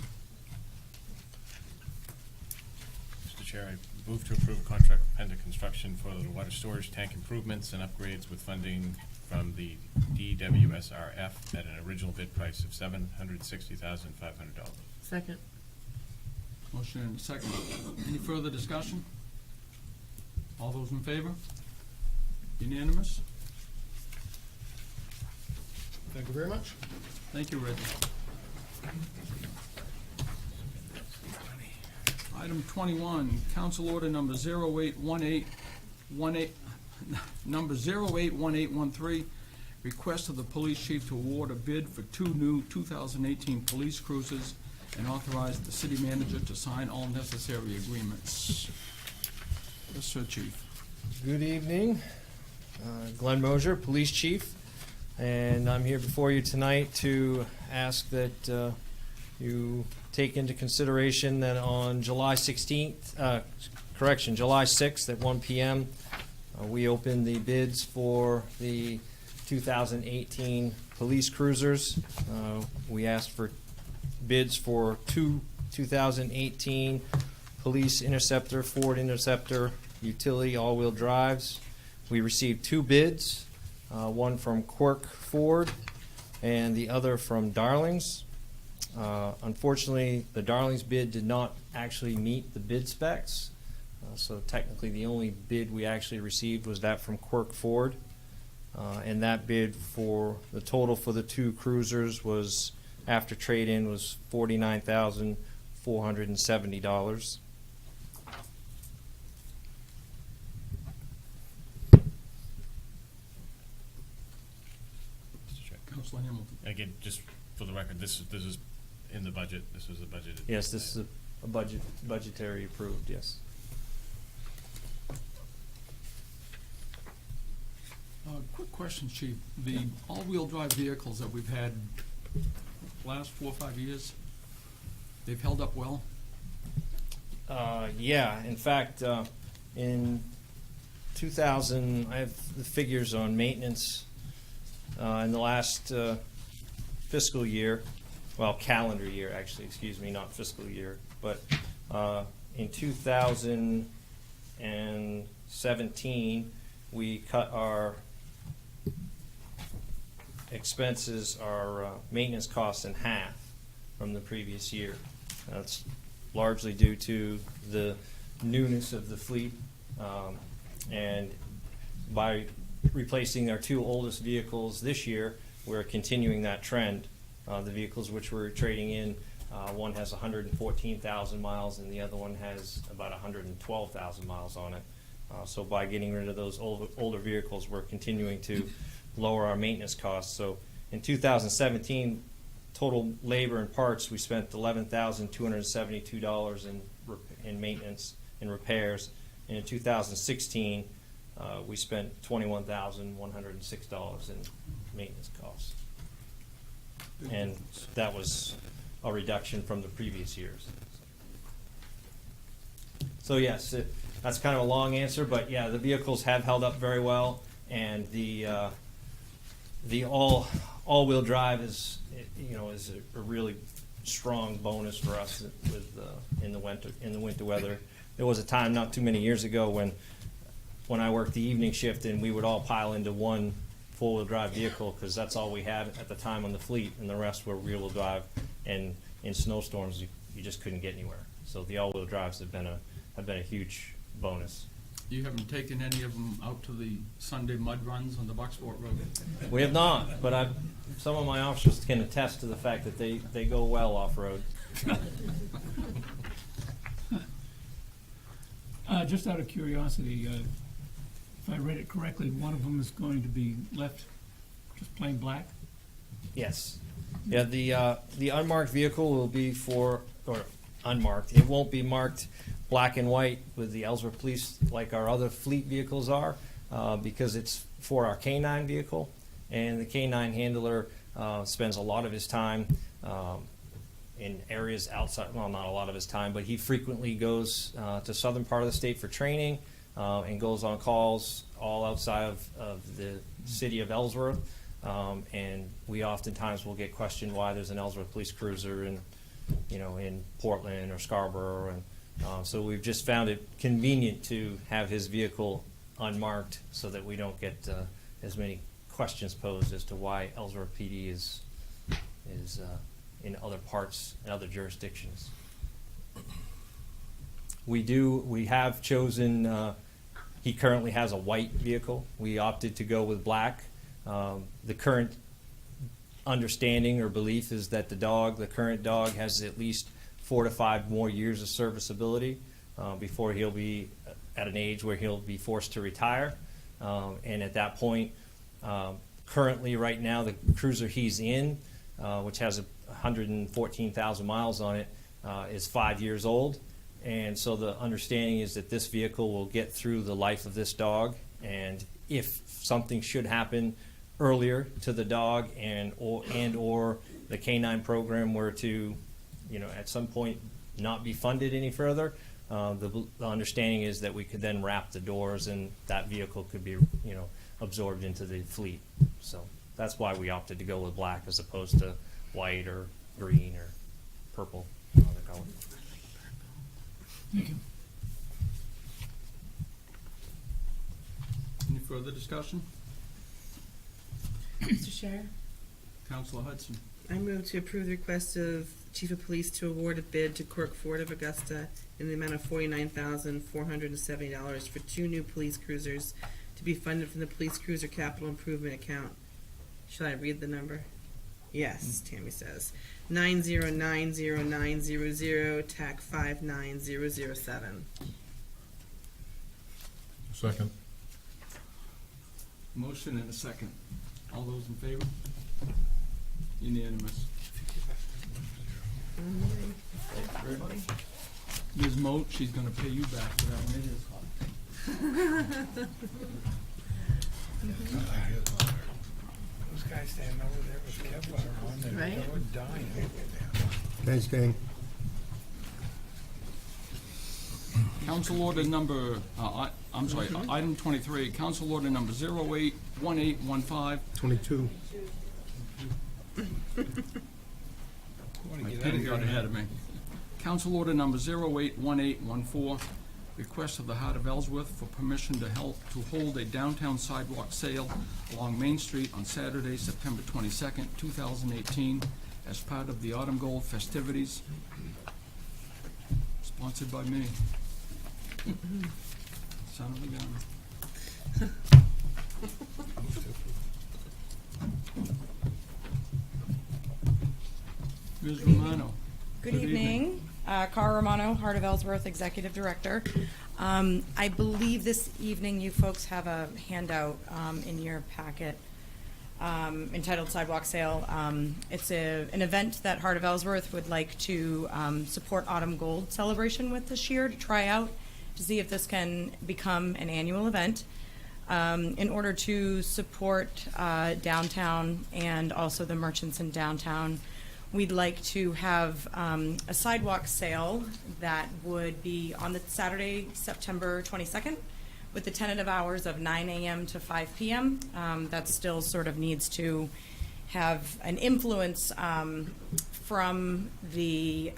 Mr. Chair, I move to approve a contract with Penta Construction for the water storage tank improvements and upgrades with funding from the DWSRF at an original bid price of $760,500. Second. Motion and a second. Any further discussion? All those in favor? Unanimous? Thank you very much. Thank you, Reggie. Item 21, council order number 081813, request of the police chief to award a bid for 2 new 2018 police cruisers and authorize the city manager to sign all necessary agreements. Yes, sir, chief. Good evening. Glenn Mosier, Police Chief, and I'm here before you tonight to ask that you take into consideration that on July 6th at 1 p.m., we opened the bids for the 2018 police cruisers. We asked for bids for 2 2018 police Interceptor, Ford Interceptor, utility all-wheel drives. We received 2 bids, one from Quirk Ford and the other from Darlings. Unfortunately, the Darlings bid did not actually meet the bid specs, so technically the only bid we actually received was that from Quirk Ford, and that bid for the total for the 2 cruisers was, after trade-in, was $49,470. Counselor Hamilton. Again, just for the record, this is in the budget, this was a budgeted. Yes, this is a budgetary approved, yes. Quick question, Chief. The all-wheel drive vehicles that we've had last 4 or 5 years, they've held up well? Yeah, in fact, in 2000, I have the figures on maintenance in the last fiscal year, well, calendar year, actually, excuse me, not fiscal year, but in 2017, we cut our expenses, our maintenance costs in half from the previous year. That's largely due to the newness of the fleet, and by replacing our 2 oldest vehicles this year, we're continuing that trend. The vehicles which we're trading in, one has 114,000 miles and the other one has about 112,000 miles on it. So by getting rid of those older vehicles, we're continuing to lower our maintenance costs. So in 2017, total labor and parts, we spent $11,272 in maintenance and repairs. And in 2016, we spent $21,106 in maintenance costs. And that was a reduction from the previous years. So yes, that's kind of a long answer, but yeah, the vehicles have held up very well, and the all-wheel drive is a really strong bonus for us with in the winter weather. There was a time not too many years ago when I worked the evening shift and we would all pile into one four-wheel drive vehicle because that's all we had at the time on the fleet, and the rest were rear-wheel drive. And in snowstorms, you just couldn't get anywhere. So the all-wheel drives have been a huge bonus. You haven't taken any of them out to the Sunday mud runs on the Bucksport Road? We have not, but some of my officers can attest to the fact that they go well off-road. Just out of curiosity, if I read it correctly, one of them is going to be left just plain black? Yes. Yeah, the unmarked vehicle will be unmarked. It won't be marked black and white with the Ellsworth Police like our other fleet vehicles are, because it's for our K-9 vehicle, and the K-9 handler spends a lot of his time in areas outside, well, not a lot of his time, but he frequently goes to southern part of the state for training and goes on calls all outside of the city of Ellsworth. And we oftentimes will get questioned why there's an Ellsworth police cruiser in Portland or Scarborough, and so we've just found it convenient to have his vehicle unmarked so that we don't get as many questions posed as to why Ellsworth PD is in other parts and other jurisdictions. We have chosen. He currently has a white vehicle. We opted to go with black. The current understanding or belief is that the current dog has at least 4 to 5 more years of serviceability before he'll be at an age where he'll be forced to retire. And at that point, currently right now, the cruiser he's in, which has 114,000 miles on it, is 5 years old. And so the understanding is that this vehicle will get through the life of this dog, and if something should happen earlier to the dog or the K-9 program were to, at some point not be funded any further, the understanding is that we could then wrap the doors and that vehicle could be, absorbed into the fleet. So that's why we opted to go with black as opposed to white or green or purple, other color. Thank you. Any further discussion? Mr. Chair, Counselor Hudson. I move to approve the request of Chief of Police to award a bid to Cork Ford of Augusta in the amount of $49,470 for 2 new police cruisers to be funded from the Police Cruiser Capital Improvement Account. Shall I read the number? Yes, Tammy says. 9090900 TAC 59007. Second. Motion and a second. All those in favor? Unanimous. Ms. Moat, she's gonna pay you back for that one. It is hot. Those guys standing over there with Kevlar on, Right. they were dying. Thanks, gang. Council order number, I'm sorry, item 23, council order number 081815. 22. Want My to get out of pen here got now. ahead of me. Council order number 081814, request of the Heart of Ellsworth for permission to hold a downtown sidewalk sale along Main Street on Saturday, September 22nd, 2018, as part of the Autumn Gold festivities, sponsored by me. Son of a gun. Ms. Romano. Good evening. Cara Romano, Heart of Ellsworth, Executive Director. I believe this evening you folks have a handout in your packet entitled Sidewalk Sale. It's an event that Heart of Ellsworth would like to support Autumn Gold celebration with this year, to try out, to see if this can become an annual event. In order to support downtown and also the merchants in downtown, we'd like to have a sidewalk sale that would be on the Saturday, September 22nd, with the tentative hours of 9 a.m. to 5 p.m. That still sort of needs to have an influence from the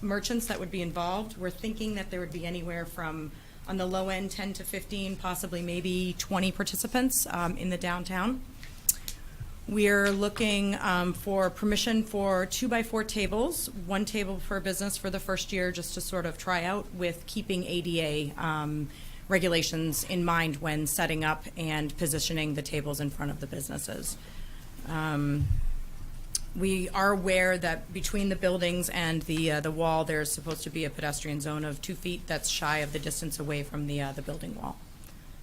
merchants that would be involved. We're thinking that there would be anywhere from, on the low end, 10 to 15, possibly maybe 20 participants in the downtown. We're looking for permission for 2x4 tables, one table per business for the first year, just to sort of try out, with keeping ADA regulations in mind when setting up and positioning the tables in front of the businesses. We are aware that between the buildings and the wall, there's supposed to be a pedestrian zone of 2 feet that's shy of the distance away from the building wall.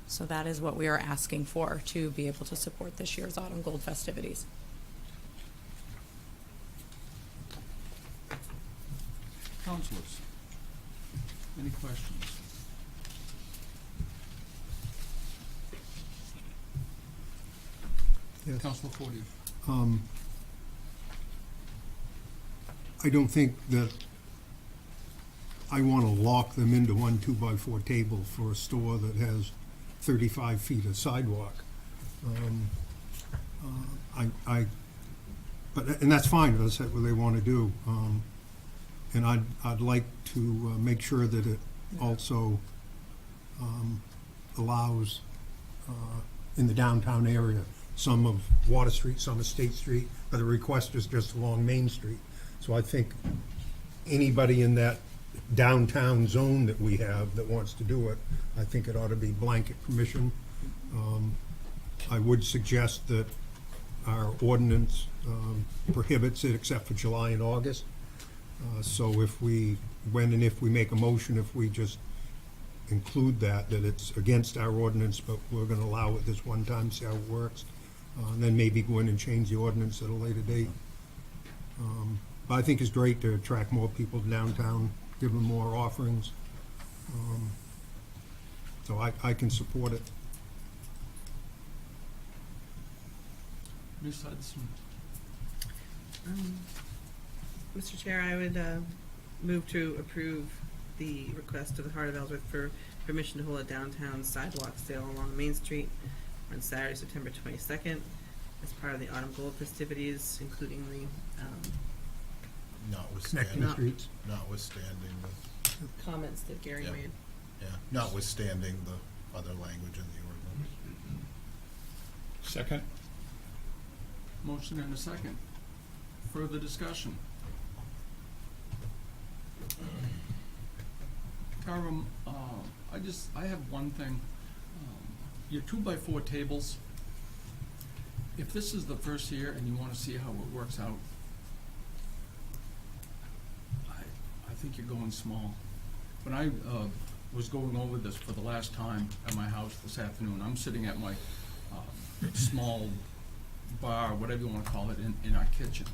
So that is what we are asking for, to be able to support this year's Autumn Gold festivities. Councilors, any questions? Yes. Councilor Forty. I don't think that I want to lock them into one 2x4 table for a store that has 35 feet of sidewalk. And that's fine, that's what they want to do. And I'd like to make sure that it also allows, in the downtown area, some of Water Street, some of State Street, but the request is just along Main Street. So I think anybody in that downtown zone that we have that wants to do it, I think it ought to be blanket permission. I would suggest that our ordinance prohibits it except for July and August. So if we, when and if we make a motion, if we just include that it's against our ordinance, but we're gonna allow it this one time, see how it works, and then maybe go in and change the ordinance at a later date. But I think it's great to attract more people to downtown, give them more offerings. So I can support it. Ms. Hudson. Mr. Chair, I would move to approve the request of the Heart of Ellsworth for permission to hold a downtown sidewalk sale along Main Street on Saturday, September 22nd, as part of the Autumn Gold festivities, including the Connecting No. streets. Notwithstanding the, comments that Gary Yeah. made. notwithstanding the other language in the ordinance. Second? Motion and a second. Further discussion? Cara, I have one thing. Your 2x4 tables, if this is the first year and you wanna see how it works out, I think you're going small. When I was going over this for the last time at my house this afternoon, I'm sitting at my small bar, whatever you wanna call it, in our kitchen.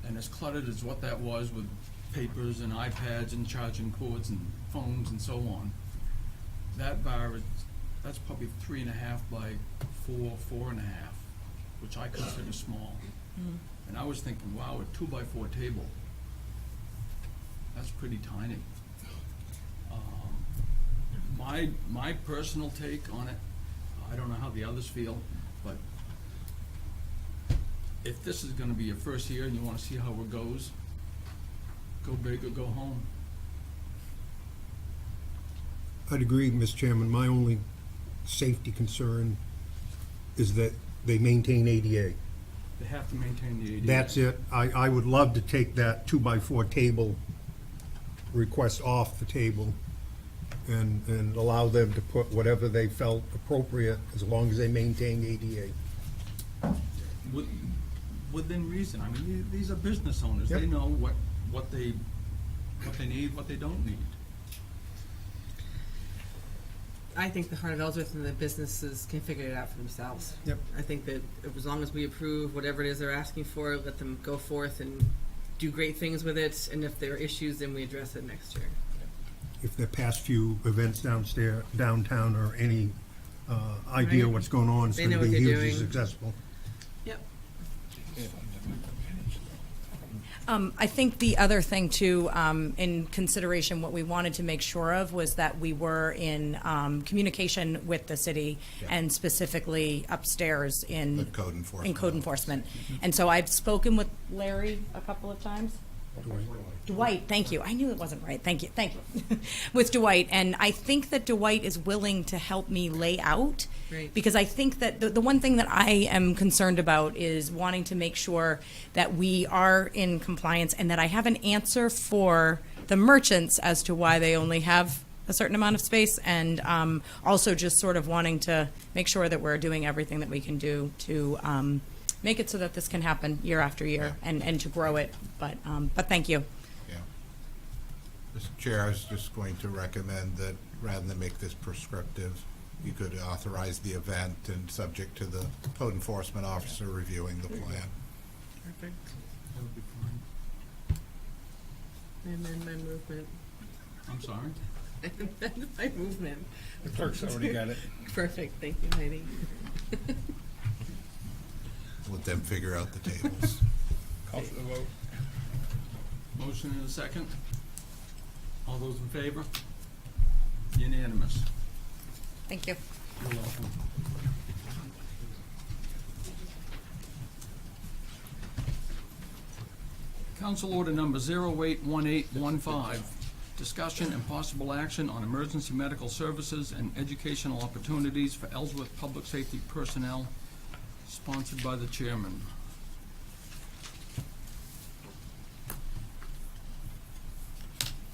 And as cluttered as what that was with papers and iPads and charging cords and phones and so on, that bar that's probably 3.5 by 4.5, which I consider small. And I was thinking, wow, a 2x4 table, that's pretty tiny. My personal take on it, I don't know how the others feel, but if this is gonna be your first year and you wanna see how it goes, go big or go home. I'd agree, Mr. Chairman. My only safety concern is that they maintain ADA. They have to maintain the ADA. That's it. I would love to take that 2x4 table request off the table and allow them to put whatever they felt appropriate as long as they maintain ADA. Within reason. I mean, these are business owners. Yep. They know what they need, what they don't need. I think the Heart of Ellsworth and the businesses can figure it out for themselves. Yep. I think that as long as we approve whatever it is they're asking for, let them go forth and do great things with it, and if there are issues, then we address it next year. If their past few events downtown, or any idea Right. what's going on, it's They going know to what be they're hugely doing. successful. Yep. I think the other thing too, in consideration, what we wanted to make sure of was that we were in communication with the city and specifically upstairs The in code enforcement. in code enforcement. And so I've spoken with Larry a couple of times. Dwight, thank you. I knew it wasn't right. Thank you. With Dwight. And I think that Dwight is willing to help me lay out. Great. Because I think that the one thing that I am concerned about is wanting to make sure that we are in compliance and that I have an answer for the merchants as to why they only have a certain amount of space, and also just sort of wanting to make sure that we're doing everything that we can do to make it so that this can happen year after year and to grow it. But thank you. Yeah. Mr. Chair, I was just going to recommend that rather than make this prescriptive, you could authorize the event and subject to the code enforcement officer reviewing the plan. Perfect. That would be fine. And then my movement. I'm sorry? And my movement. The clerk's already got it. Perfect. Thank you, Heidi. Let them figure out the tables. Call for the vote. Motion and a second. All those in favor? Unanimous. Thank you. You're welcome. Council Order Number 081815, discussion and possible action on emergency medical services and educational opportunities for Ellsworth Public Safety personnel, sponsored by the chairman.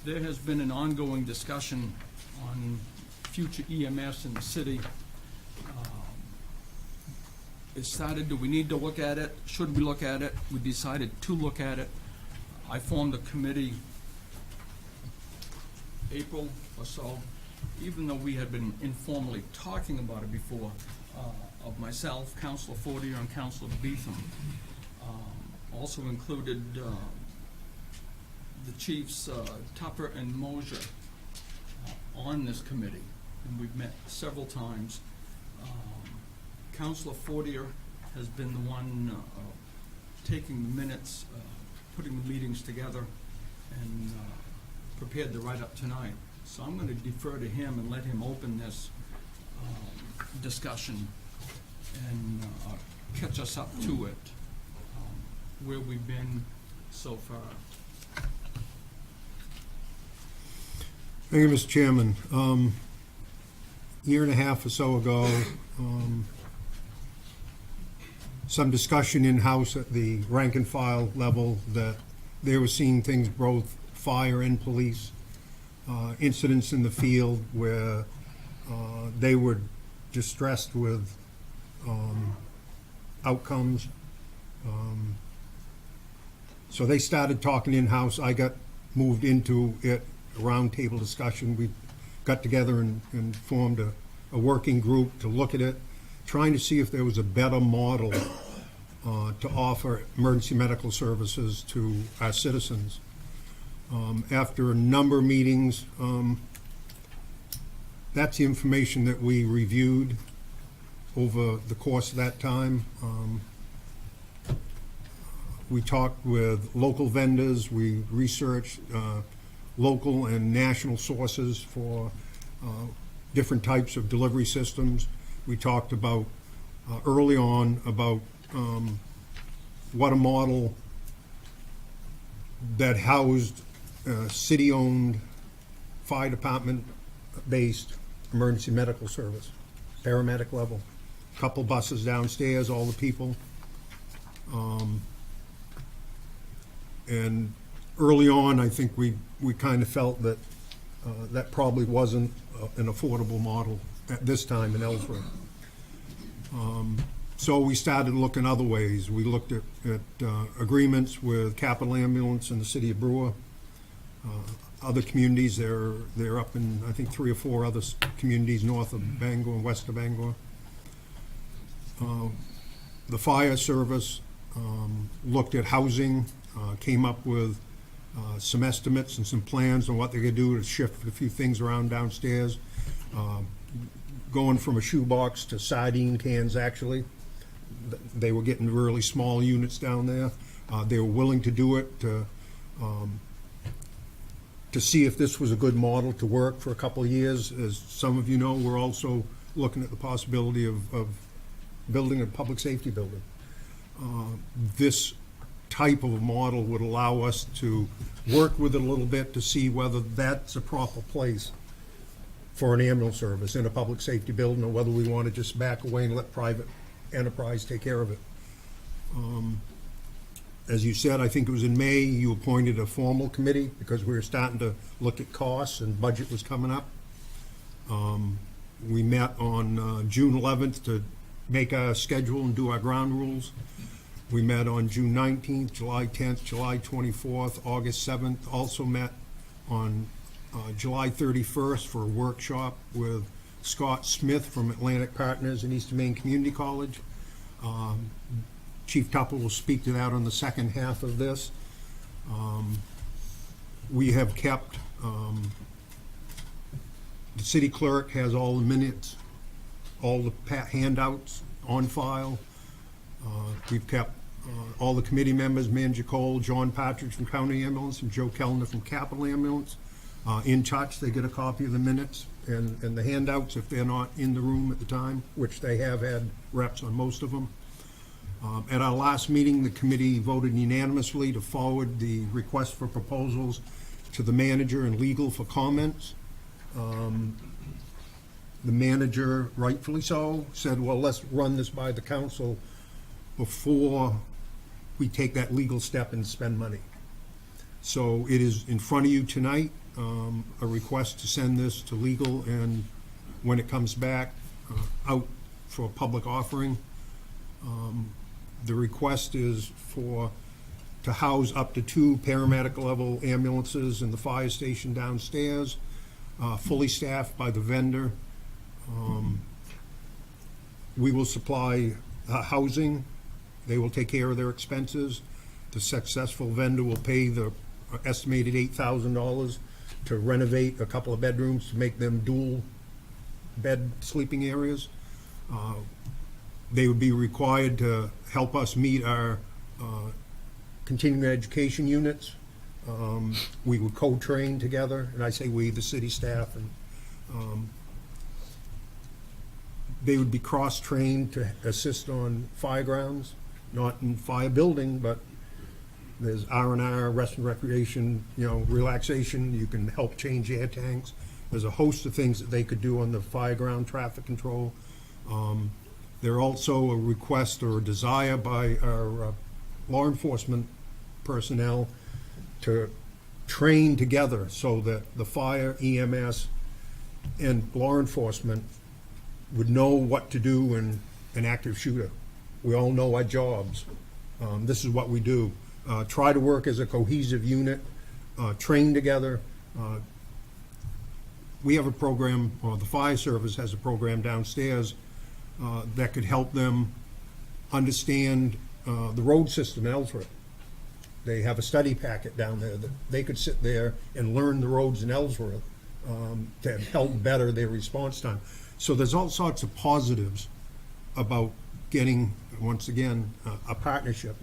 There has been an ongoing discussion on future EMS in the city. It started, do we need to look at it? Should we look at it? We decided to look at it. I formed a committee April or so, even though we had been informally talking about it before, of myself, Councilor Fortier, and Councilor Beetham. Also included the chiefs Tupper and Mosier on this committee, and we've met several times. Councilor Fortier has been the one taking the minutes, putting the meetings together, and prepared the write-up tonight. So I'm going to defer to him and let him open this discussion and catch us up to it, where we've been so far. Thank you, Mr. Chairman. Year and a half or so ago, some discussion in-house at the rank and file level that they were seeing things, both fire and police, incidents in the field where they were distressed with outcomes. So they started talking in-house. I got moved into it, a roundtable discussion. We got together and formed a working group to look at it, trying to see if there was a better model to offer emergency medical services to our citizens. After a number of meetings, that's the information that we reviewed over the course of that time. We talked with local vendors, we researched local and national sources for different types of delivery systems. We talked about, early on, about what a model that housed city-owned, fire department-based emergency medical service, paramedic level. Couple buses downstairs, all the people. And early on, I think we kind of felt that that probably wasn't an affordable model at this time in Ellsworth. So we started looking other ways. We looked at agreements with Capital Ambulance in the city of Brewer. Other communities, they're up in, I think, 3 or 4 other communities north of Bangor and west of Bangor. The fire service looked at housing, came up with some estimates and some plans on what they could do to shift a few things around downstairs. Going from a shoebox to sardine cans, actually. They were getting really small units down there. They were willing to do it to see if this was a good model to work for a couple of years. As some of you know, we're also looking at the possibility of building a public safety building. This type of a model would allow us to work with it a little bit to see whether that's a proper place for an ambulance service in a public safety building, or whether we want to just back away and let private enterprise take care of it. As you said, I think it was in May, you appointed a formal committee because we were starting to look at costs and budget was coming up. We met on June 11th to make our schedule and do our ground rules. We met on June 19th, July 10th, July 24th, August 7th. Also met on July 31st for a workshop with Scott Smith from Atlantic Partners and Eastern Maine Community College. Chief Tupple will speak to that on the second half of this. We have kept, the city clerk has all the minutes, all the handouts on file. We've kept all the committee members, Manager Cole, John Partridge from County Ambulance, and Joe Kellner from Capital Ambulance, in touch. They get a copy of the minutes and the handouts if they're not in the room at the time, which they have had reps on most of them. At our last meeting, the committee voted unanimously to forward the request for proposals to the manager and legal for comments. The manager, rightfully so, said, well, let's run this by the council before we take that legal step and spend money. So it is in front of you tonight, a request to send this to legal, and when it comes back out for a public offering, the request is to house up to 2 paramedic level ambulances in the fire station downstairs, fully staffed by the vendor. We will supply housing. They will take care of their expenses. The successful vendor will pay the estimated $8,000 to renovate a couple of bedrooms to make them dual bed sleeping areas. They would be required to help us meet our continuing education units. We would co-train together, and I say we, the city staff, and they would be cross-trained to assist on fire grounds, not in fire building, but there's R&R, rest and recreation, relaxation. You can help change air tanks. There's a host of things that they could do on the fire ground, traffic control. There also a request or a desire by our law enforcement personnel to train together so that the fire, EMS, and law enforcement would know what to do in an active shooter. We all know our jobs. This is what we do. Try to work as a cohesive unit, train together. We have a program, or the fire service has a program downstairs that could help them understand the road system in Ellsworth. They have a study packet down there that they could sit there and learn the roads in Ellsworth to help better their response time. So there's all sorts of positives about getting, once again, a partnership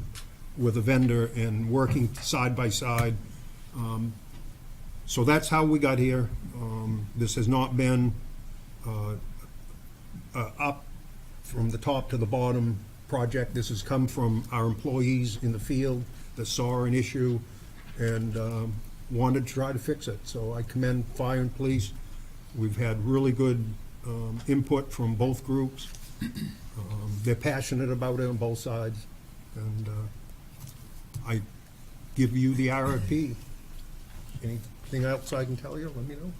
with a vendor and working side by side. So that's how we got here. This has not been up from the top to the bottom project. This has come from our employees in the field that saw an issue and wanted to try to fix it. So I commend fire and police. We've had really good input from both groups. They're passionate about it on both sides. And I give you the RFP. Anything else I can tell you, let me know.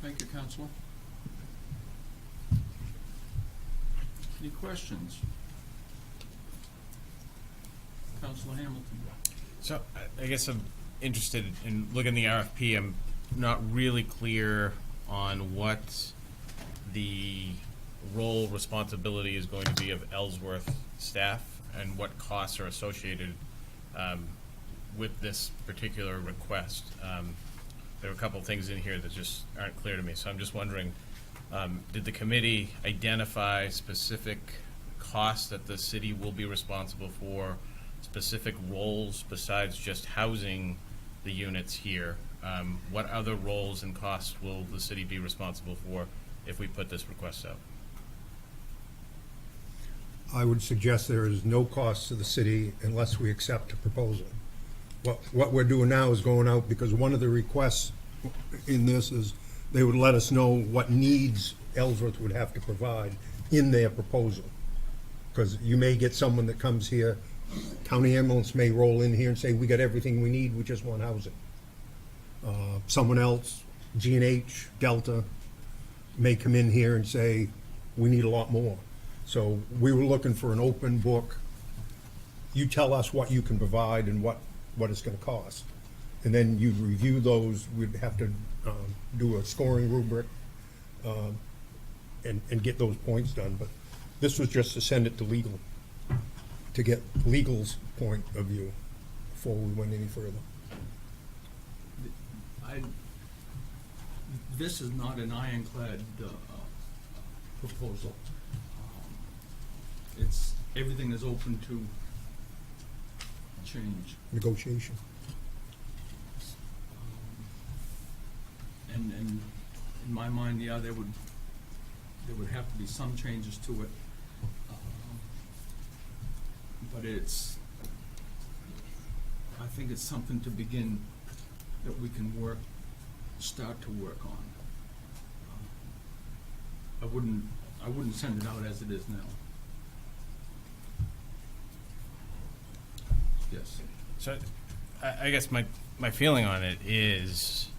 Thank you, Counselor. Any questions? Counselor Hamilton. So I guess I'm interested in looking at the RFP. I'm not really clear on what the role responsibility is going to be of Ellsworth staff and what costs are associated with this particular request. There are a couple of things in here that just aren't clear to me, so I'm just wondering, did the committee identify specific costs that the city will be responsible for, specific roles besides just housing the units here? What other roles and costs will the city be responsible for if we put this request out? I would suggest there is no cost to the city unless we accept a proposal. What we're doing now is going out because one of the requests in this is they would let us know what needs Ellsworth would have to provide in their proposal. Because you may get someone that comes here, county ambulance may roll in here and say, we got everything we need, we just want housing. Someone else, G&H, Delta, may come in here and say, we need a lot more. So we were looking for an open book. You tell us what you can provide and what it's going to cost. And then you review those. We'd have to do a scoring rubric and get those points done. But this was just to send it to legal, to get legal's point of view before we went any further. This is not an ironclad proposal. Everything is open to change. Negotiation. And in my mind, yeah, there would have to be some changes to it. But I think it's something to begin that we can start to work on. I wouldn't send it out as it is now. Yes. So I guess my feeling on it is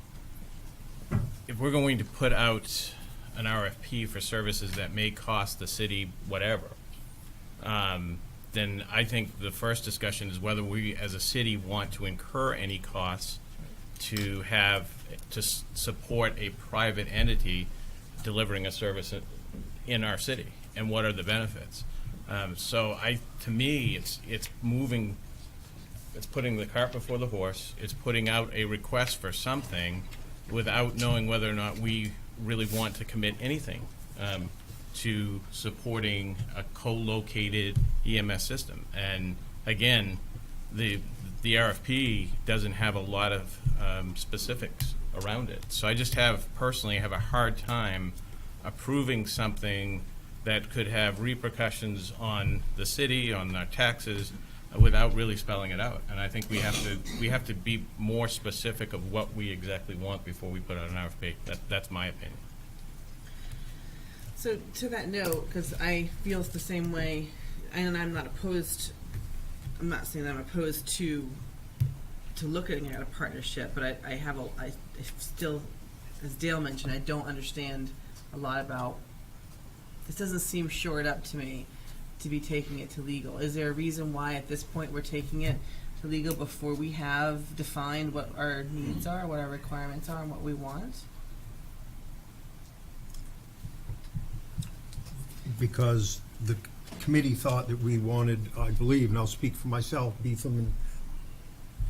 if we're going to put out an RFP for services that may cost the city whatever, then I think the first discussion is whether we as a city want to incur any costs to support a private entity delivering a service in our city, and what are the benefits. So to me, it's putting the cart before the horse. It's putting out a request for something without knowing whether or not we really want to commit anything to supporting a co-located EMS system. And again, the RFP doesn't have a lot of specifics around it. So I just personally have a hard time approving something that could have repercussions on the city, on our taxes, without really spelling it out. And I think we have to be more specific of what we exactly want before we put out an RFP. That's my opinion. So to that note, because I feel the same way, and I'm not saying that I'm opposed to looking at a partnership, but I still, as Dale mentioned, I don't understand a lot about, this doesn't seem shored up to me to be taking it to legal. Is there a reason why at this point we're taking it to legal before we have defined what our needs are, what our requirements are, and what we want? because the committee thought that we wanted, I believe, and I'll speak for myself, Beetham and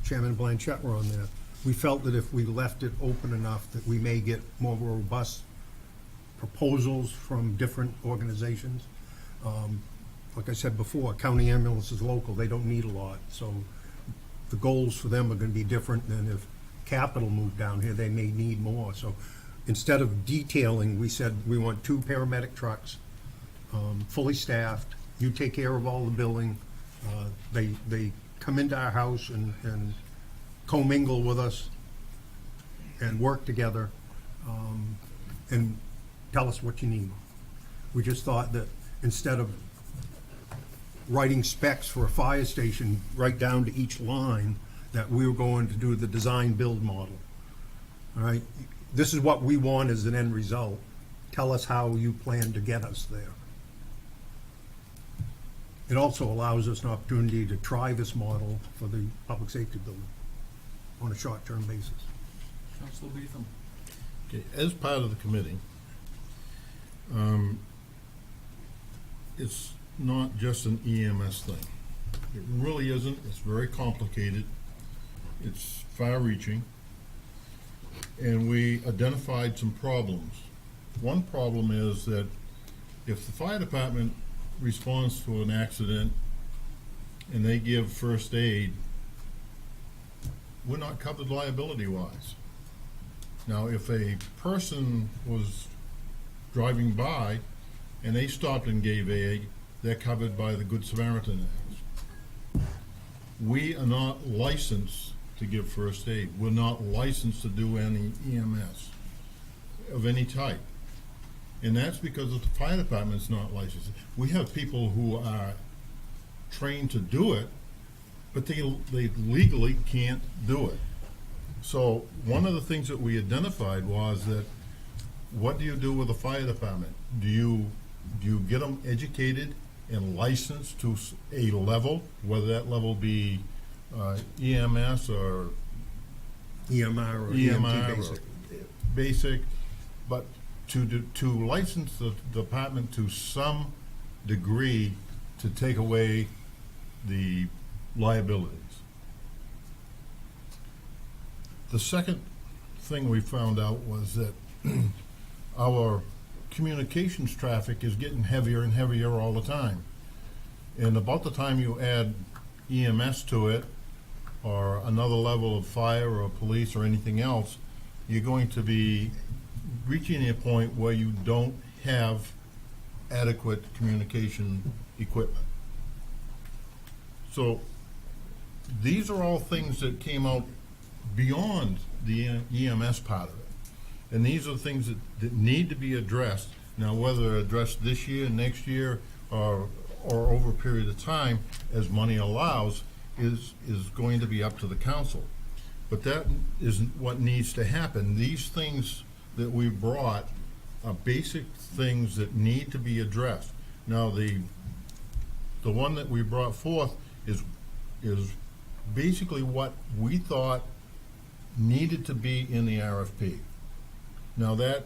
Chairman Blanchett were on there. We felt that if we left it open enough, that we may get more robust proposals from different organizations. Like I said before, county ambulance is local, they don't need a lot, so the goals for them are gonna be different than if capital moved down here, they may need more. So instead of detailing, we said we want 2 paramedic trucks, fully staffed, you take care of all the billing. They come into our house and commingle with us and work together, and tell us what you need. We just thought that instead of writing specs for a fire station right down to each line, that we were going to do the design build model. All right, this is what we want as an end result. Tell us how you plan to get us there. It also allows us an opportunity to try this model for the public safety building on a short-term basis. Councilor Beetham. Okay, as part of the committee, it's not just an EMS thing. It really isn't. It's very complicated. It's far-reaching. And we identified some problems. One problem is that if the fire department responds to an accident and they give first aid, we're not covered liability-wise. Now, if a person was driving by and they stopped and gave aid, they're covered by the Good Samaritan Act. We are not licensed to give first aid. We're not licensed to do any EMS of any type. And that's because the fire department's not licensed. We have people who are trained to do it, but they legally can't do it. So one of the things that we identified was that, what do you do with the fire department? Do you get them educated and licensed to a level, whether that level be EMS or EMR or EMR EMT or basic. basic, but to license the department to some degree to take away the liabilities. The second thing we found out was that our communications traffic is getting heavier and heavier all the time. And about the time you add EMS to it, or another level of fire or police or anything else, you're going to be reaching a point where you don't have adequate communication equipment. So these are all things that came out beyond the EMS part of it. And these are things that need to be addressed. Now, whether addressed this year, next year, or over a period of time, as money allows, is going to be up to the council. But that isn't what needs to happen. These things that we brought are basic things that need to be addressed. Now, the one that we brought forth is basically what we thought needed to be in the RFP. Now, that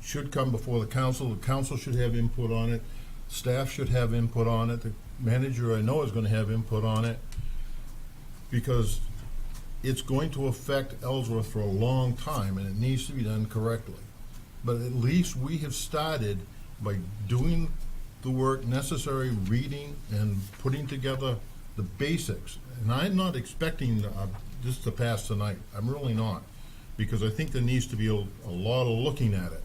should come before the council. The council should have input on it. Staff should have input on it. The manager, I know, is going to have input on it, because it's going to affect Ellsworth for a long time, and it needs to be done correctly. But at least we have started by doing the work necessary, reading and putting together the basics. And I'm not expecting this to pass tonight. I'm really not, because I think there needs to be a lot of looking at it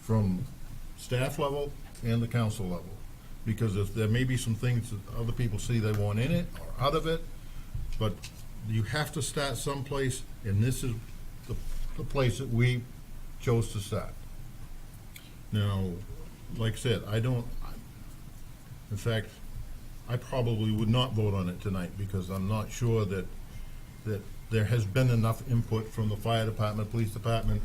from staff level and the council level. Because if there may be some things that other people see they want in it or out of it, but you have to start someplace, and this is the place that we chose to start. Now, like I said, in fact, I probably would not vote on it tonight, because I'm not sure that there has been enough input from the fire department, police department.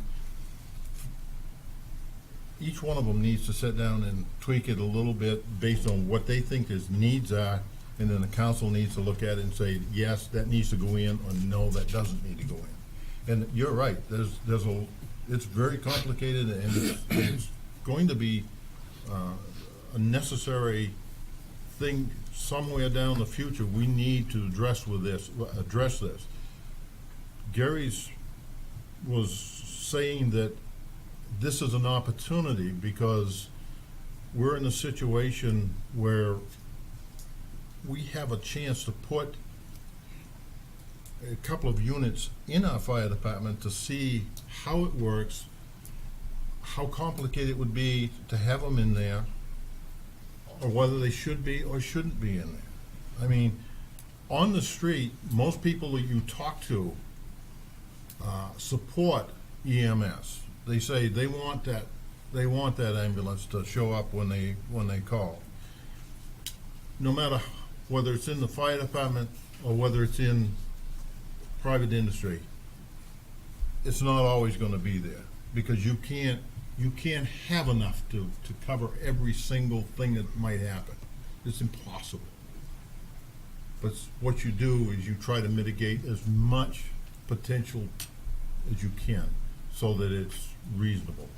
Each one of them needs to sit down and tweak it a little bit based on what they think his needs are, and then the council needs to look at it and say, yes, that needs to go in, or no, that doesn't need to go in. And you're right, it's very complicated, and it's going to be a necessary thing somewhere down the future we need to address this. Gary's was saying that this is an opportunity because we're in a situation where we have a chance to put a couple of units in our fire department to see how it works, how complicated it would be to have them in there, or whether they should be or shouldn't be in there. I mean, on the street, most people that you talk to support EMS. They say they want that ambulance to show up when they call. No matter whether it's in the fire department or whether it's in private industry, it's not always going to be there because you can't have enough to cover every single thing that might happen. It's impossible. But what you do is you try to mitigate as much potential as you can so that it's reasonable.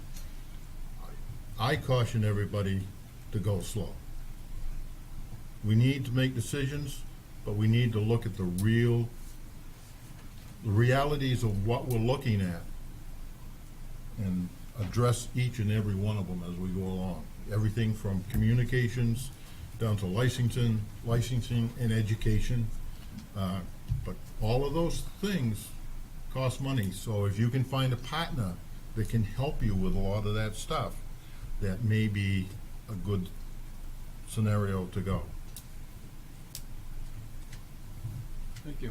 I caution everybody to go slow. We need to make decisions, but we need to look at the realities of what we're looking at and address each and every one of them as we go along. Everything from communications down to licensing and education. But all of those things cost money. So if you can find a partner that can help you with a lot of that stuff, that may be a good scenario to go. Thank you.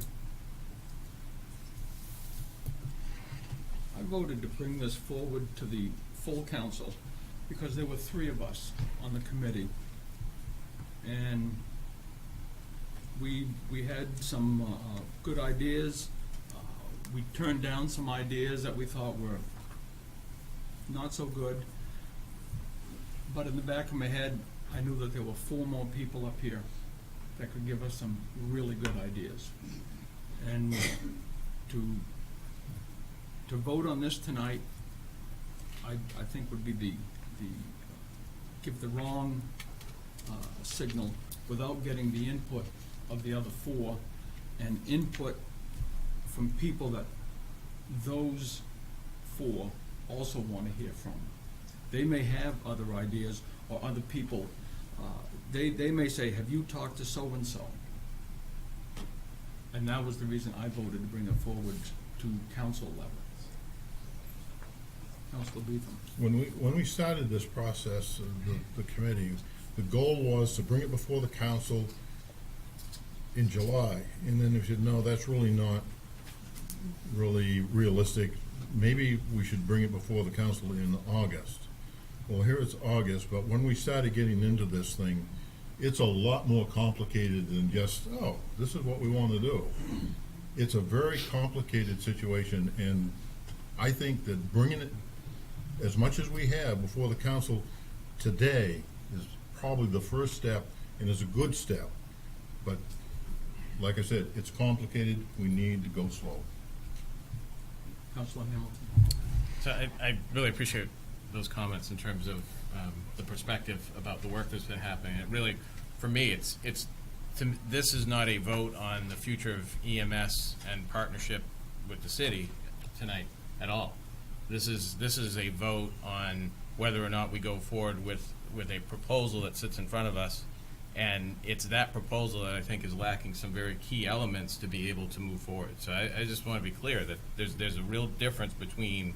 I voted to bring this forward to the full council because there were 3 of us on the committee. And we had some good ideas. We turned down some ideas that we thought were not so good. But in the back of my head, I knew that there were 4 more people up here that could give us some really good ideas. And to vote on this tonight, I think would be give the wrong signal without getting the input of the other 4 and input from people that those 4 also want to hear from. They may have other ideas or other people. They may say, have you talked to so-and-so? And that was the reason I voted to bring it forward to council level. Councilor Beetham. When we started this process, the committee, the goal was to bring it before the council in July, and then they said, no, that's really not really realistic. Maybe we should bring it before the council in August. Well, here it's August, but when we started getting into this thing, it's a lot more complicated than just, oh, this is what we want to do. It's a very complicated situation, and I think that bringing it as much as we have before the council today is probably the first step and is a good step. But like I said, it's complicated. We need to go slow. Councilor Hamilton. So I really appreciate those comments in terms of the perspective about the work that's been happening. It really, for me, this is not a vote on the future of EMS and partnership with the city tonight at all. This is a vote on whether or not we go forward with a proposal that sits in front of us, and it's that proposal that I think is lacking some very key elements to be able to move forward. So I just want to be clear that there's a real difference between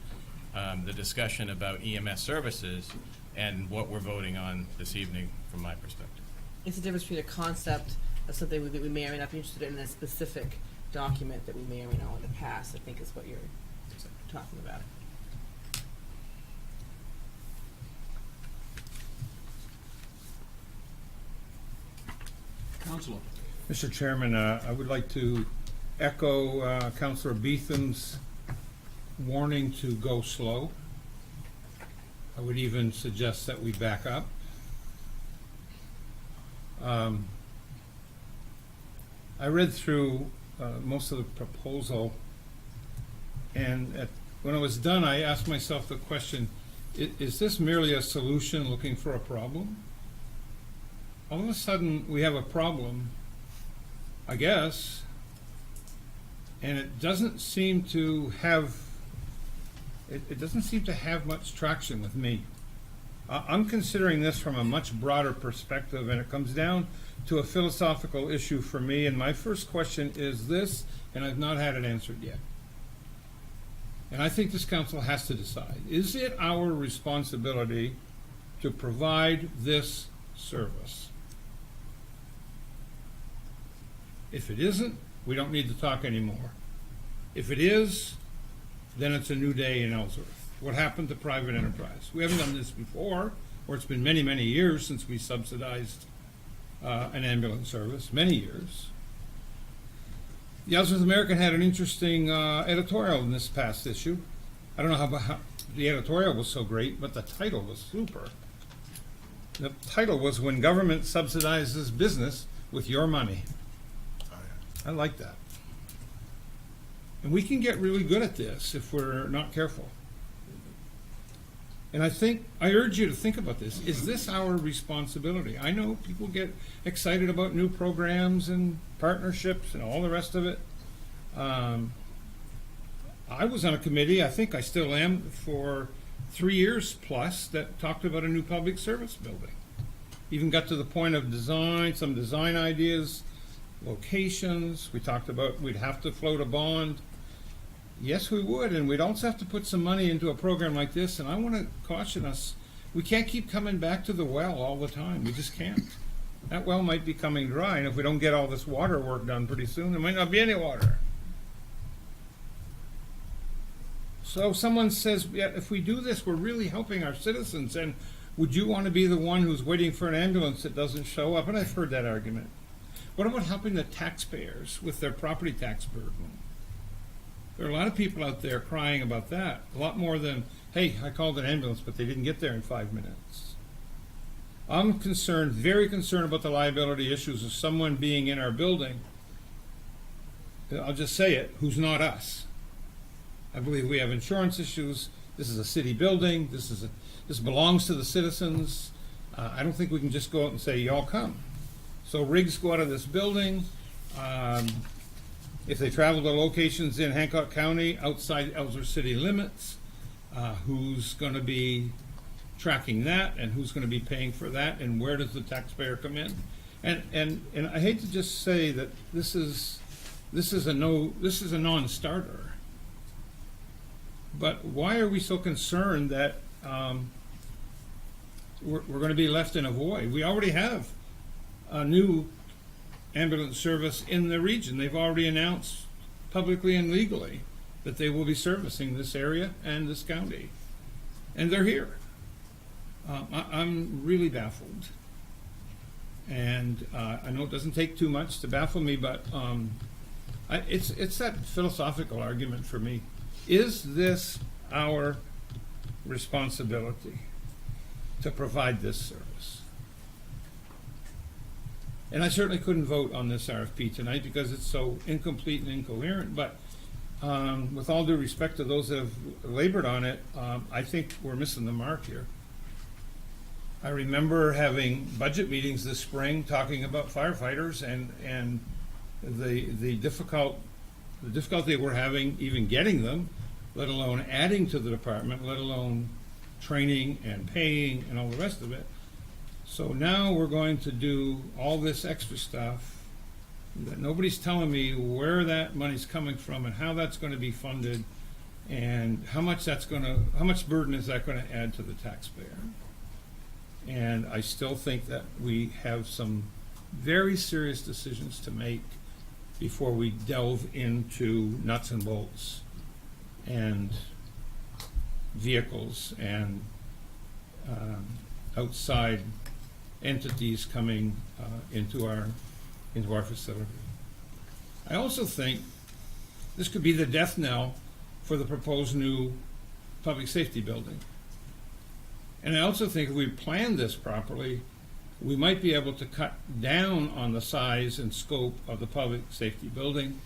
the discussion about EMS services and what we're voting on this evening from my perspective. It's the difference between a concept of something that we may or may not be interested in and a specific document that we may or may not want to pass, I think is what you're talking about. Councilor. Mr. Chairman, I would like to echo Councilor Beetham's warning to go slow. I would even suggest that we back up. I read through most of the proposal, and when I was done, I asked myself the question, is this merely a solution looking for a problem? all of a sudden we have a problem, I guess, and it doesn't seem to have, it doesn't seem to have much traction with me. I'm considering this from a much broader perspective, and it comes down to a philosophical issue for me, and my first question is this, and I've not had it answered yet. And I think this council has to decide, is it our responsibility to provide this service? If it isn't, we don't need to talk anymore. If it is, then it's a new day in Ellsworth. What happened to private enterprise? We haven't done this before, or it's been many, many years since we subsidized an ambulance service, many years. The Ellsworth American had an interesting editorial in this past issue. I don't know how the editorial was so great, but the title was super. The title was "When Government Subsidizes Business with Your Money." I like that. And we can get really good at this if we're not careful. And I urge you to think about this. Is this our responsibility? I know people get excited about new programs and partnerships and all the rest of it. I was on a committee, I think I still am, for 3 years plus that talked about a new public service building. Even got to the point of design, some design ideas, locations. We talked about we'd have to float a bond. Yes, we would, and we'd also have to put some money into a program like this, and I want to caution us, we can't keep coming back to the well all the time. We just can't. That well might be coming dry, and if we don't get all this water work done pretty soon, there might not be any water. So someone says, yeah, if we do this, we're really helping our citizens, and would you want to be the one who's waiting for an ambulance that doesn't show up? And I've heard that argument. What about helping the taxpayers with their property tax burden? There are a lot of people out there crying about that, a lot more than, hey, I called an ambulance, but they didn't get there in 5 minutes. I'm concerned, very concerned about the liability issues of someone being in our building, I'll just say it, who's not us. I believe we have insurance issues. This is a city building. This belongs to the citizens. I don't think we can just go out and say, y'all come. So rigs go out of this building. If they travel to locations in Hancock County outside Ellsworth city limits, who's going to be tracking that, and who's going to be paying for that, and where does the taxpayer come in? And I hate to just say that this is a non-starter. But why are we so concerned that we're going to be left in a void? We already have a new ambulance service in the region. They've already announced publicly and legally that they will be servicing this area and this county. And they're here. I'm really baffled. And I know it doesn't take too much to baffle me, but it's that philosophical argument for me. Is this our responsibility to provide this service? And I certainly couldn't vote on this RFP tonight because it's so incomplete and incoherent, but with all due respect to those that have labored on it, I think we're missing the mark here. I remember having budget meetings this spring talking about firefighters and the difficulty we're having even getting them, let alone adding to the department, let alone training and paying and all the rest of it. So now we're going to do all this extra stuff that nobody's telling me where that money's coming from and how that's going to be funded and how much burden is that going to add to the taxpayer. And I still think that we have some very serious decisions to make before we delve into nuts and bolts and vehicles and outside entities coming into our facility. I also think this could be the death knell for the proposed new public safety building. And I also think if we plan this properly, we might be able to cut down on the size and scope of the public safety building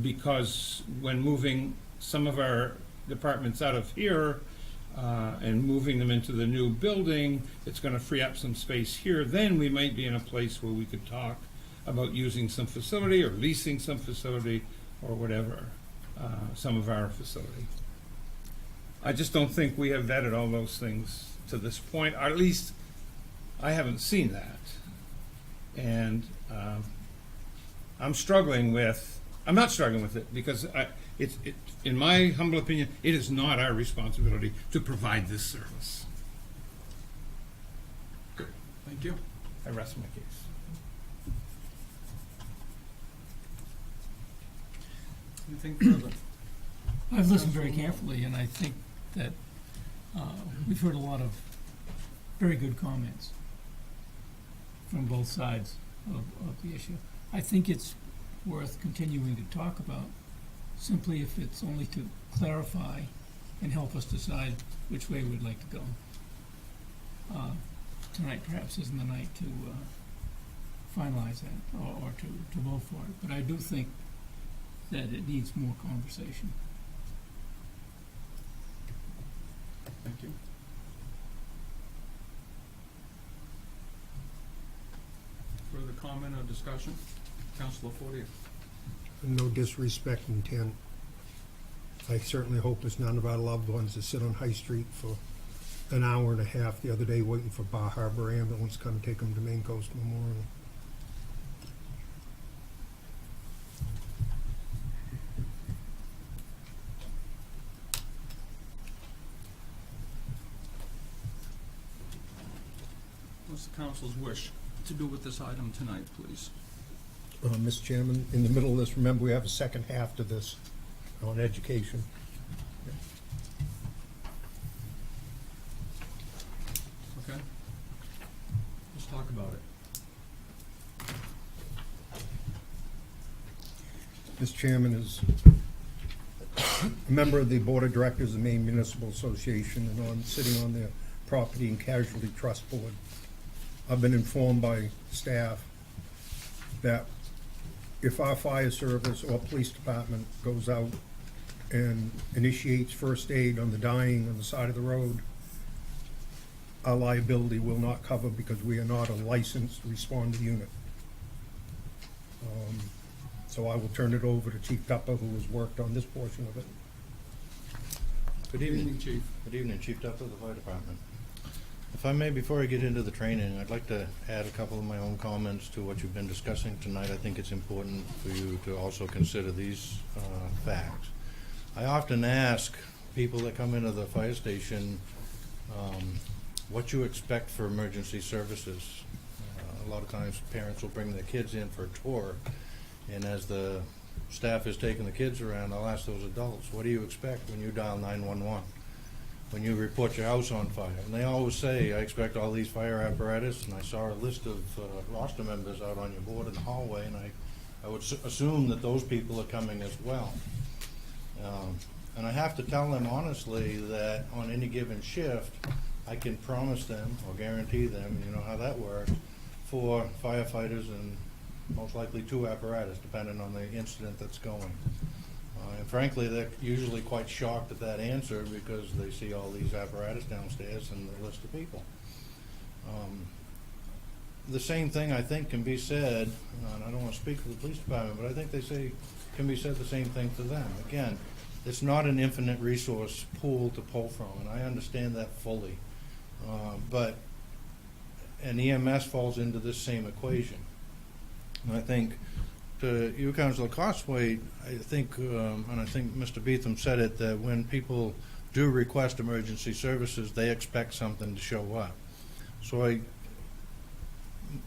because when moving some of our departments out of here, and moving them into the new building, it's gonna free up some space here, then we might be in a place where we could talk about using some facility or leasing some facility or whatever, some of our facility. I just don't think we have vetted all those things to this point, or at least I haven't seen that. And I'm not struggling with it because in my humble opinion, it is not our responsibility to provide this service. Thank you. I rest my case. Anything further? I've listened very carefully, and I think that we've heard a lot of very good comments from both sides of the issue. I think it's worth continuing to talk about, simply if it's only to clarify and help us decide which way we'd like to go. Tonight perhaps isn't the night to finalize that or to vote for it, but I do think that it needs more conversation. Thank you. Further comment or discussion? Councilor Fortier. No disrespect intent. I certainly hope it's none of our loved ones that sit on High Street for an hour and a half the other day waiting for Bar Harbor ambulance to come take them to Maine Coast Memorial. What's the council's wish to do with this item tonight, please? Mr. Chairman, in the middle of this, remember we have a second half to this on education. Okay. Let's talk about it. Mr. Chairman, is a member of the Board of Directors of the Maine Municipal Association and sitting on their Property and Casualty Trust Board. I've been informed by staff that if our fire service or police department goes out and initiates first aid on the dying on the side of the road, our liability will not cover because we are not a licensed responder unit. So I will turn it over to Chief Tupper, who has worked on this portion of it. Good evening. Chief. Good evening, Chief Tupper of the Fire Department. If I may, before I get into the training, I'd like to add a couple of my own comments to what you've been discussing tonight. I think it's important for you to also consider these facts. I often ask people that come into the fire station what you expect for emergency services. A lot of times parents will bring their kids in for a tour, and as the staff is taking the kids around, I'll ask those adults, what do you expect when you dial 911? When you report your house on fire? And they always say, I expect all these fire apparatus, and I saw a list of roster members out on your board in the hallway, and I would assume that those people are coming as well. And I have to tell them honestly that on any given shift, I can promise them or guarantee them, you know how that works, 4 firefighters and most likely 2 apparatus, depending on the incident that's going. And frankly, they're usually quite shocked at that answer because they see all these apparatus downstairs and the list of people. The same thing I think can be said, and I don't want to speak for the police department, but I think can be said the same thing for them. Again, it's not an infinite resource pool to pull from, and I understand that fully. But an EMS falls into this same equation. And I think to you, Councilor Costway, I think, and I think Mr. Beetham said it, that when people do request emergency services, they expect something to show up. So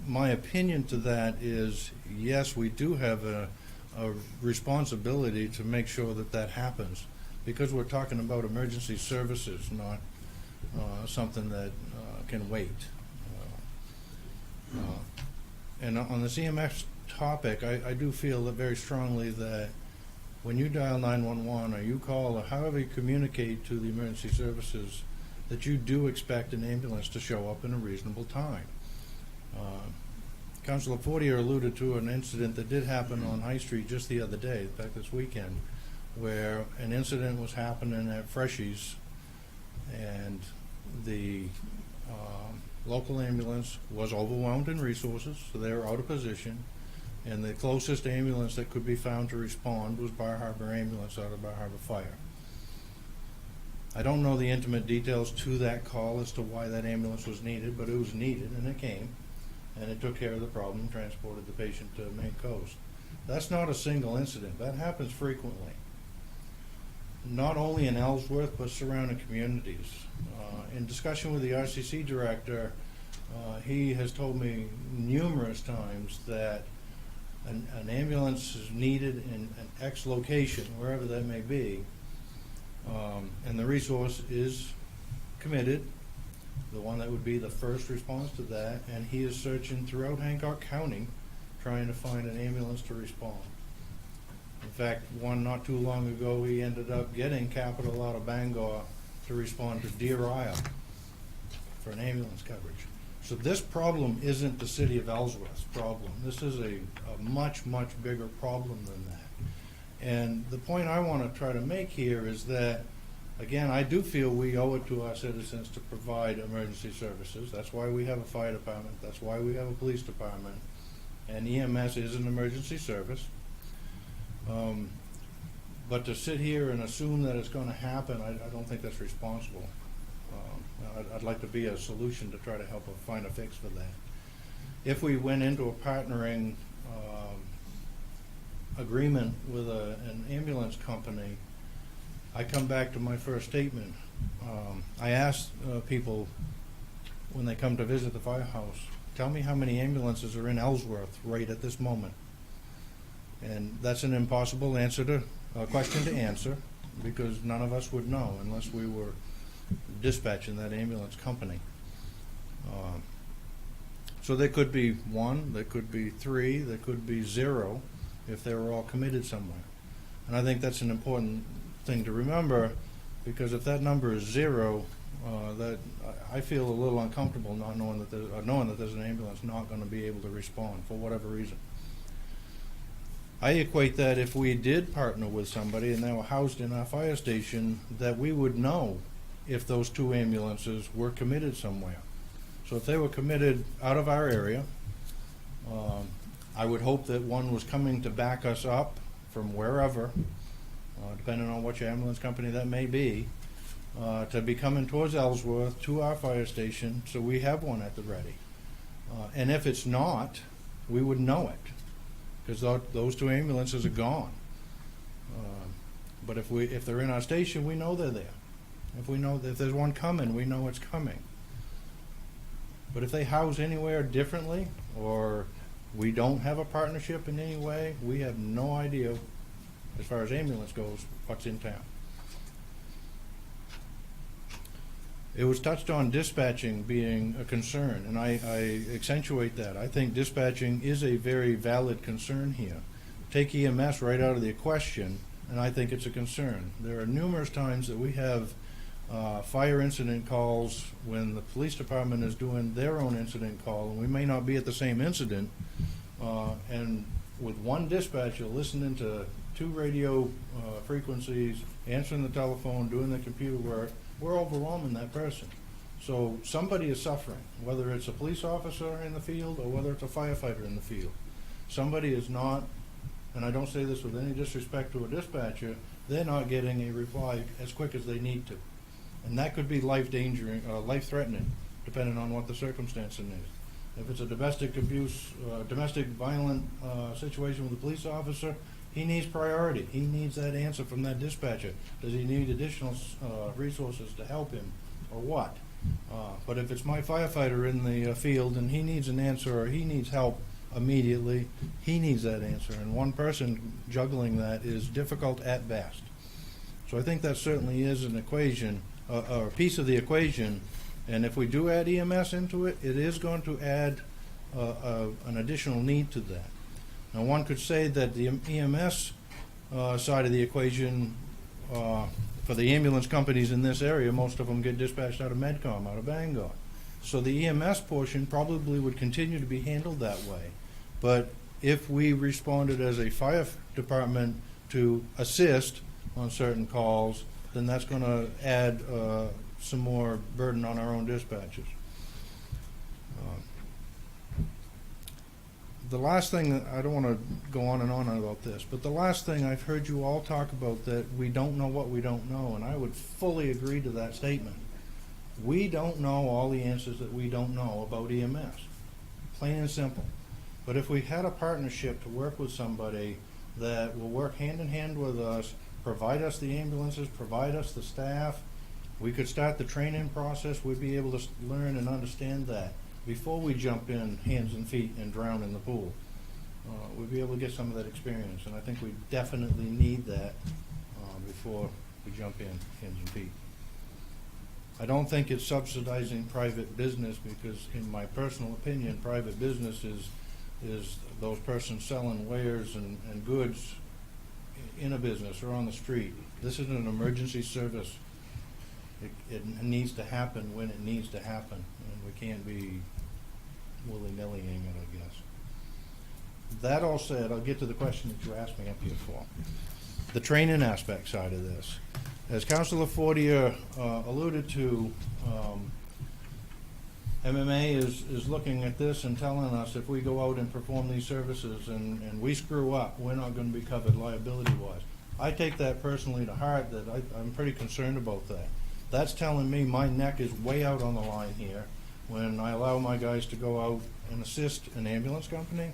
my opinion to that is, yes, we do have a responsibility to make sure that that happens, because we're talking about emergency services, not something that can wait. And on the CMS topic, I do feel that very strongly that when you dial 911 or you call or however you communicate to the emergency services, that you do expect an ambulance to show up in a reasonable time. Councilor Fortier alluded to an incident that did happen on High Street just the other day, in fact this weekend, where an incident was happening at Freshies And the local ambulance was overwhelmed in resources, so they were out of position. And the closest ambulance that could be found to respond was Bar Harbor Ambulance out of Bar Harbor Fire. I don't know the intimate details to that call as to why that ambulance was needed, but it was needed, and it came, and it took care of the problem, transported the patient to Maine Coast. That's not a single incident. That happens frequently, not only in Ellsworth, but surrounding communities. In discussion with the RCC director, he has told me numerous times that an ambulance is needed in an X location, wherever that may be, and the resource is committed, the one that would be the first response to that, and he is searching throughout Hancock County trying to find an ambulance to respond. In fact, one not too long ago, he ended up getting Capital out of Bangor to respond to Deer Isle for an ambulance coverage. So this problem isn't the city of Ellsworth's problem. This is a much, much bigger problem than that. And the point I want to try to make here is that, again, I do feel we owe it to our citizens to provide emergency services. That's why we have a fire department. That's why we have a police department. And EMS is an emergency service. But to sit here and assume that it's going to happen, I don't think that's responsible. I'd like to be a solution to try to help find a fix for that. If we went into a partnering agreement with an ambulance company, I come back to my first statement. I asked people when they come to visit the firehouse, tell me how many ambulances are in Ellsworth right at this moment. And that's an impossible question to answer, because none of us would know unless we were dispatching that ambulance company. So there could be one, there could be three, there could be zero if they were all committed somewhere. And I think that's an important thing to remember, because if that number is zero, that I feel a little uncomfortable not knowing that there's an ambulance not going to be able to respond for whatever reason. I equate that if we did partner with somebody and they were housed in our fire station, that we would know if those two ambulances were committed somewhere. So if they were committed out of our area, I would hope that one was coming to back us up from wherever, depending on which ambulance company that may be, to be coming towards Ellsworth to our fire station, so we have one at the ready. And if it's not, we would know it, because those two ambulances are gone. But if they're in our station, we know they're there. If there's one coming, we know it's coming. But if they house anywhere differently, or we don't have a partnership in any way, we have no idea, as far as ambulance goes, what's in town. It was touched on dispatching being a concern, and I accentuate that. I think dispatching is a very valid concern here. Take EMS right out of the equation, and I think it's a concern. There are numerous times that we have fire incident calls when the police department is doing their own incident call, and we may not be at the same incident, and with one dispatcher listening to two radio frequencies, answering the telephone, doing the computer work, we're overwhelming that person. So somebody is suffering, whether it's a police officer in the field or whether it's a firefighter in the field. Somebody is not, and I don't say this with any disrespect to a dispatcher, they're not getting a reply as quick as they need to. And that could be life-threatening, depending on what the circumstance is. If it's a domestic abuse, domestic violent situation with a police officer, he needs priority. He needs that answer from that dispatcher. Does he need additional resources to help him, or what? But if it's my firefighter in the field and he needs an answer, or he needs help immediately, he needs that answer. And one person juggling that is difficult at best. So I think that certainly is an equation, or a piece of the equation. And if we do add EMS into it, it is going to add an additional need to that. Now, one could say that the EMS side of the equation, for the ambulance companies in this area, most of them get dispatched out of Medcom, out of Bangor. So the EMS portion probably would continue to be handled that way. But if we responded as a fire department to assist on certain calls, then that's going to add some more burden on our own dispatchers. The last thing, I don't want to go on and on about this, but the last thing I've heard you all talk about, that we don't know what we don't know, and I would fully agree to that statement. We don't know all the answers that we don't know about EMS, plain and simple. But if we had a partnership to work with somebody that will work hand in hand with us, provide us the ambulances, provide us the staff, we could start the training process, we'd be able to learn and understand that before we jump in hands and feet and drown in the pool. We'd be able to get some of that experience, and I think we definitely need that before we jump in hands and feet. I don't think it's subsidizing private business, because in my personal opinion, private business is those persons selling wares and goods in a business or on the street. This is an emergency service. It needs to happen when it needs to happen, and we can't be willy-nillying it, I guess. That all said, I'll get to the question that you asked me up here for. The training aspect side of this. As Councilor Fortier alluded to, MMA is looking at this and telling us if we go out and perform these services and we screw up, we're not going to be covered liability-wise. I take that personally to heart, that I'm pretty concerned about that. That's telling me my neck is way out on the line here when I allow my guys to go out and assist an ambulance company,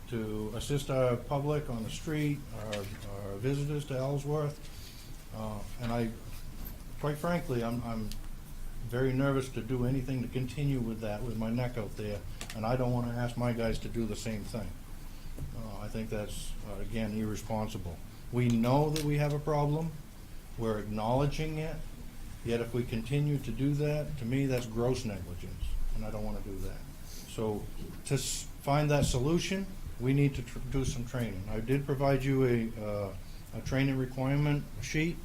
to assist our public on the street, our visitors to Ellsworth. And quite frankly, I'm very nervous to do anything to continue with that, with my neck out there, and I don't want to ask my guys to do the same thing. I think that's, again, irresponsible. We know that we have a problem. We're acknowledging it. Yet if we continue to do that, to me, that's gross negligence, and I don't want to do that. So to find that solution, we need to do some training. I did provide you a training requirement sheet.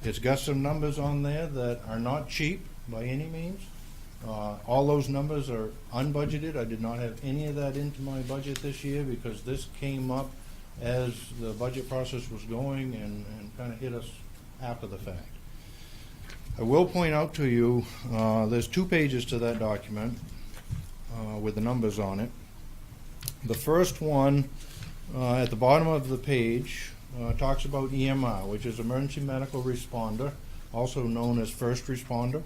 It's got some numbers on there that are not cheap by any means. All those numbers are unbudgeted. I did not have any of that into my budget this year, because this came up as the budget process was going and kind of hit us after the fact. I will point out to you, there's 2 pages to that document with the numbers on it. The first one, at the bottom of the page, talks about EMR, which is Emergency Medical Responder, also known as First Responder.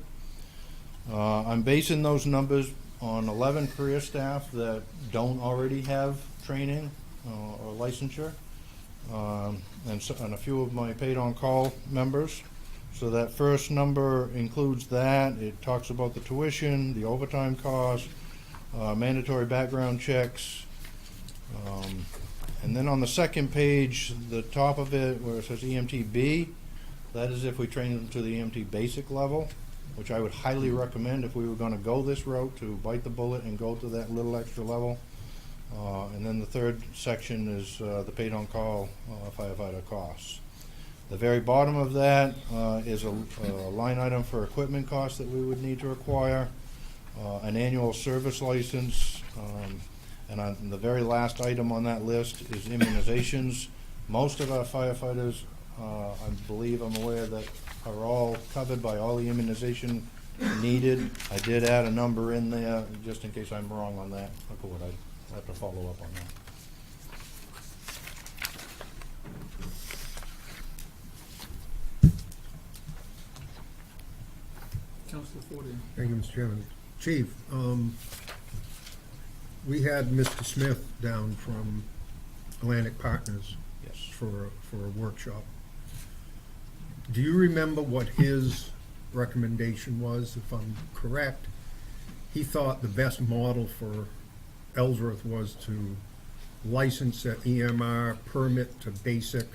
I'm basing those numbers on 11 career staff that don't already have training or licensure, and a few of my paid-on-call members. So that first number includes that. It talks about the tuition, the overtime costs, mandatory background checks. And then on the second page, the top of it, where it says EMTB, that is if we train them to the EMT basic level, which I would highly recommend if we were going to go this route, to bite the bullet and go to that little extra level. And then the third section is the paid-on-call firefighter costs. The very bottom of that is a line item for equipment costs that we would need to acquire, an annual service license, and on the very last item on that list is immunizations. Most of our firefighters, I believe I'm aware, that are all covered by all the immunization needed. I did add a number in there, just in case I'm wrong on that. I'd have to follow up on that. Councilor Fortier. Thank you, Mr. Chairman. Chief, we had Mr. Smith down from Atlantic Partners. Yes. For a workshop. Do you remember what his recommendation was, if I'm correct? He thought the best model for Ellsworth was to license an EMR permit to basic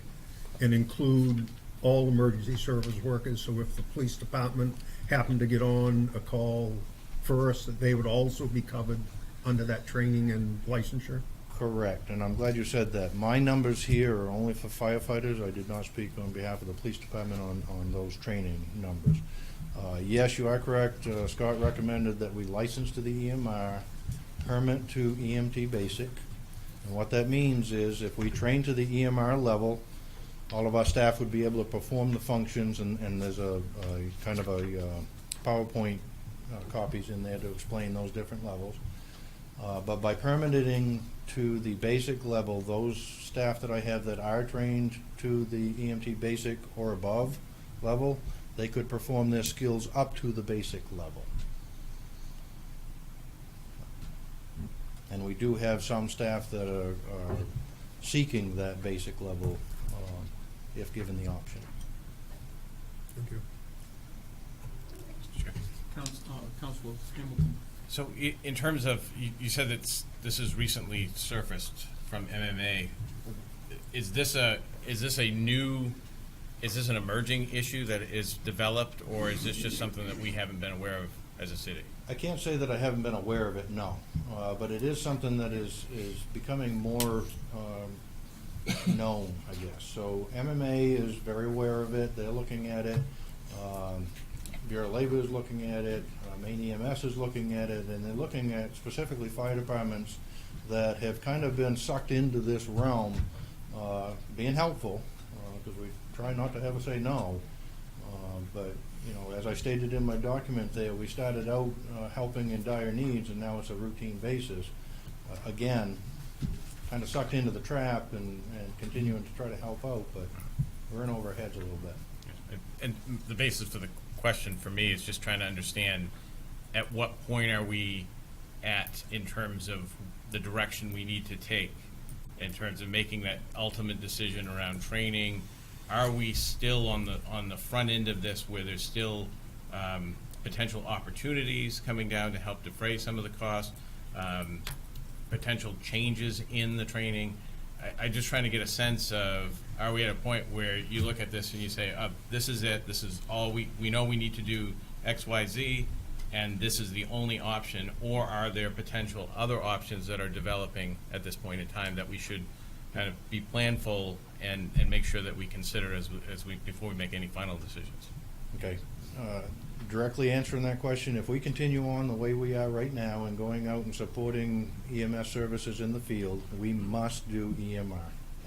and include all emergency service workers, so if the police department happened to get on a call first, that they would also be covered under that training and licensure? Correct, and I'm glad you said that. My numbers here are only for firefighters. I did not speak on behalf of the police department on those training numbers. Yes, you are correct. Scott recommended that we license to the EMR, permit to EMT basic. And what that means is if we train to the EMR level, all of our staff would be able to perform the functions, and there's a kind of a PowerPoint copies in there to explain those different levels. But by permitting to the basic level, those staff that I have that are trained to the EMT basic or above level, they could perform their skills up to the basic level. And we do have some staff that are seeking that basic level if given the option. Thank you. Councilor Hamilton. So in terms of, you said that this is recently surfaced from MMA. Is this an emerging issue that is developed, or is this just something that we haven't been aware of as a city? I can't say that I haven't been aware of it, no. But it is something that is becoming more known, I guess. So MMA is very aware of it. They're looking at it. Bureau of Labor is looking at it. Maine EMS is looking at it. And they're looking at specifically fire departments that have kind of been sucked into this realm, being helpful, because we try not to ever say no. But, you know, as I stated in my document there, we started out helping in dire needs, and now it's a routine basis. Again, kind of sucked into the trap and continuing to try to help out, but we're in over our heads a little bit. And the basis for the question for me is just trying to understand at what point are we at in terms of the direction we need to take in terms of making that ultimate decision around training. Are we still on the front end of this where there's still potential opportunities coming down to help defray some of the costs, potential changes in the training? I'm just trying to get a sense of, are we at a point where you look at this and you say, this is it, this is all we know we need to do X, Y, Z, and this is the only option, or are there potential other options that are developing at this point in time that we should kind of be planful and make sure that we consider before we make any final decisions? Okay. Directly answering that question, if we continue on the way we are right now and going out and supporting EMS services in the field, we must do EMR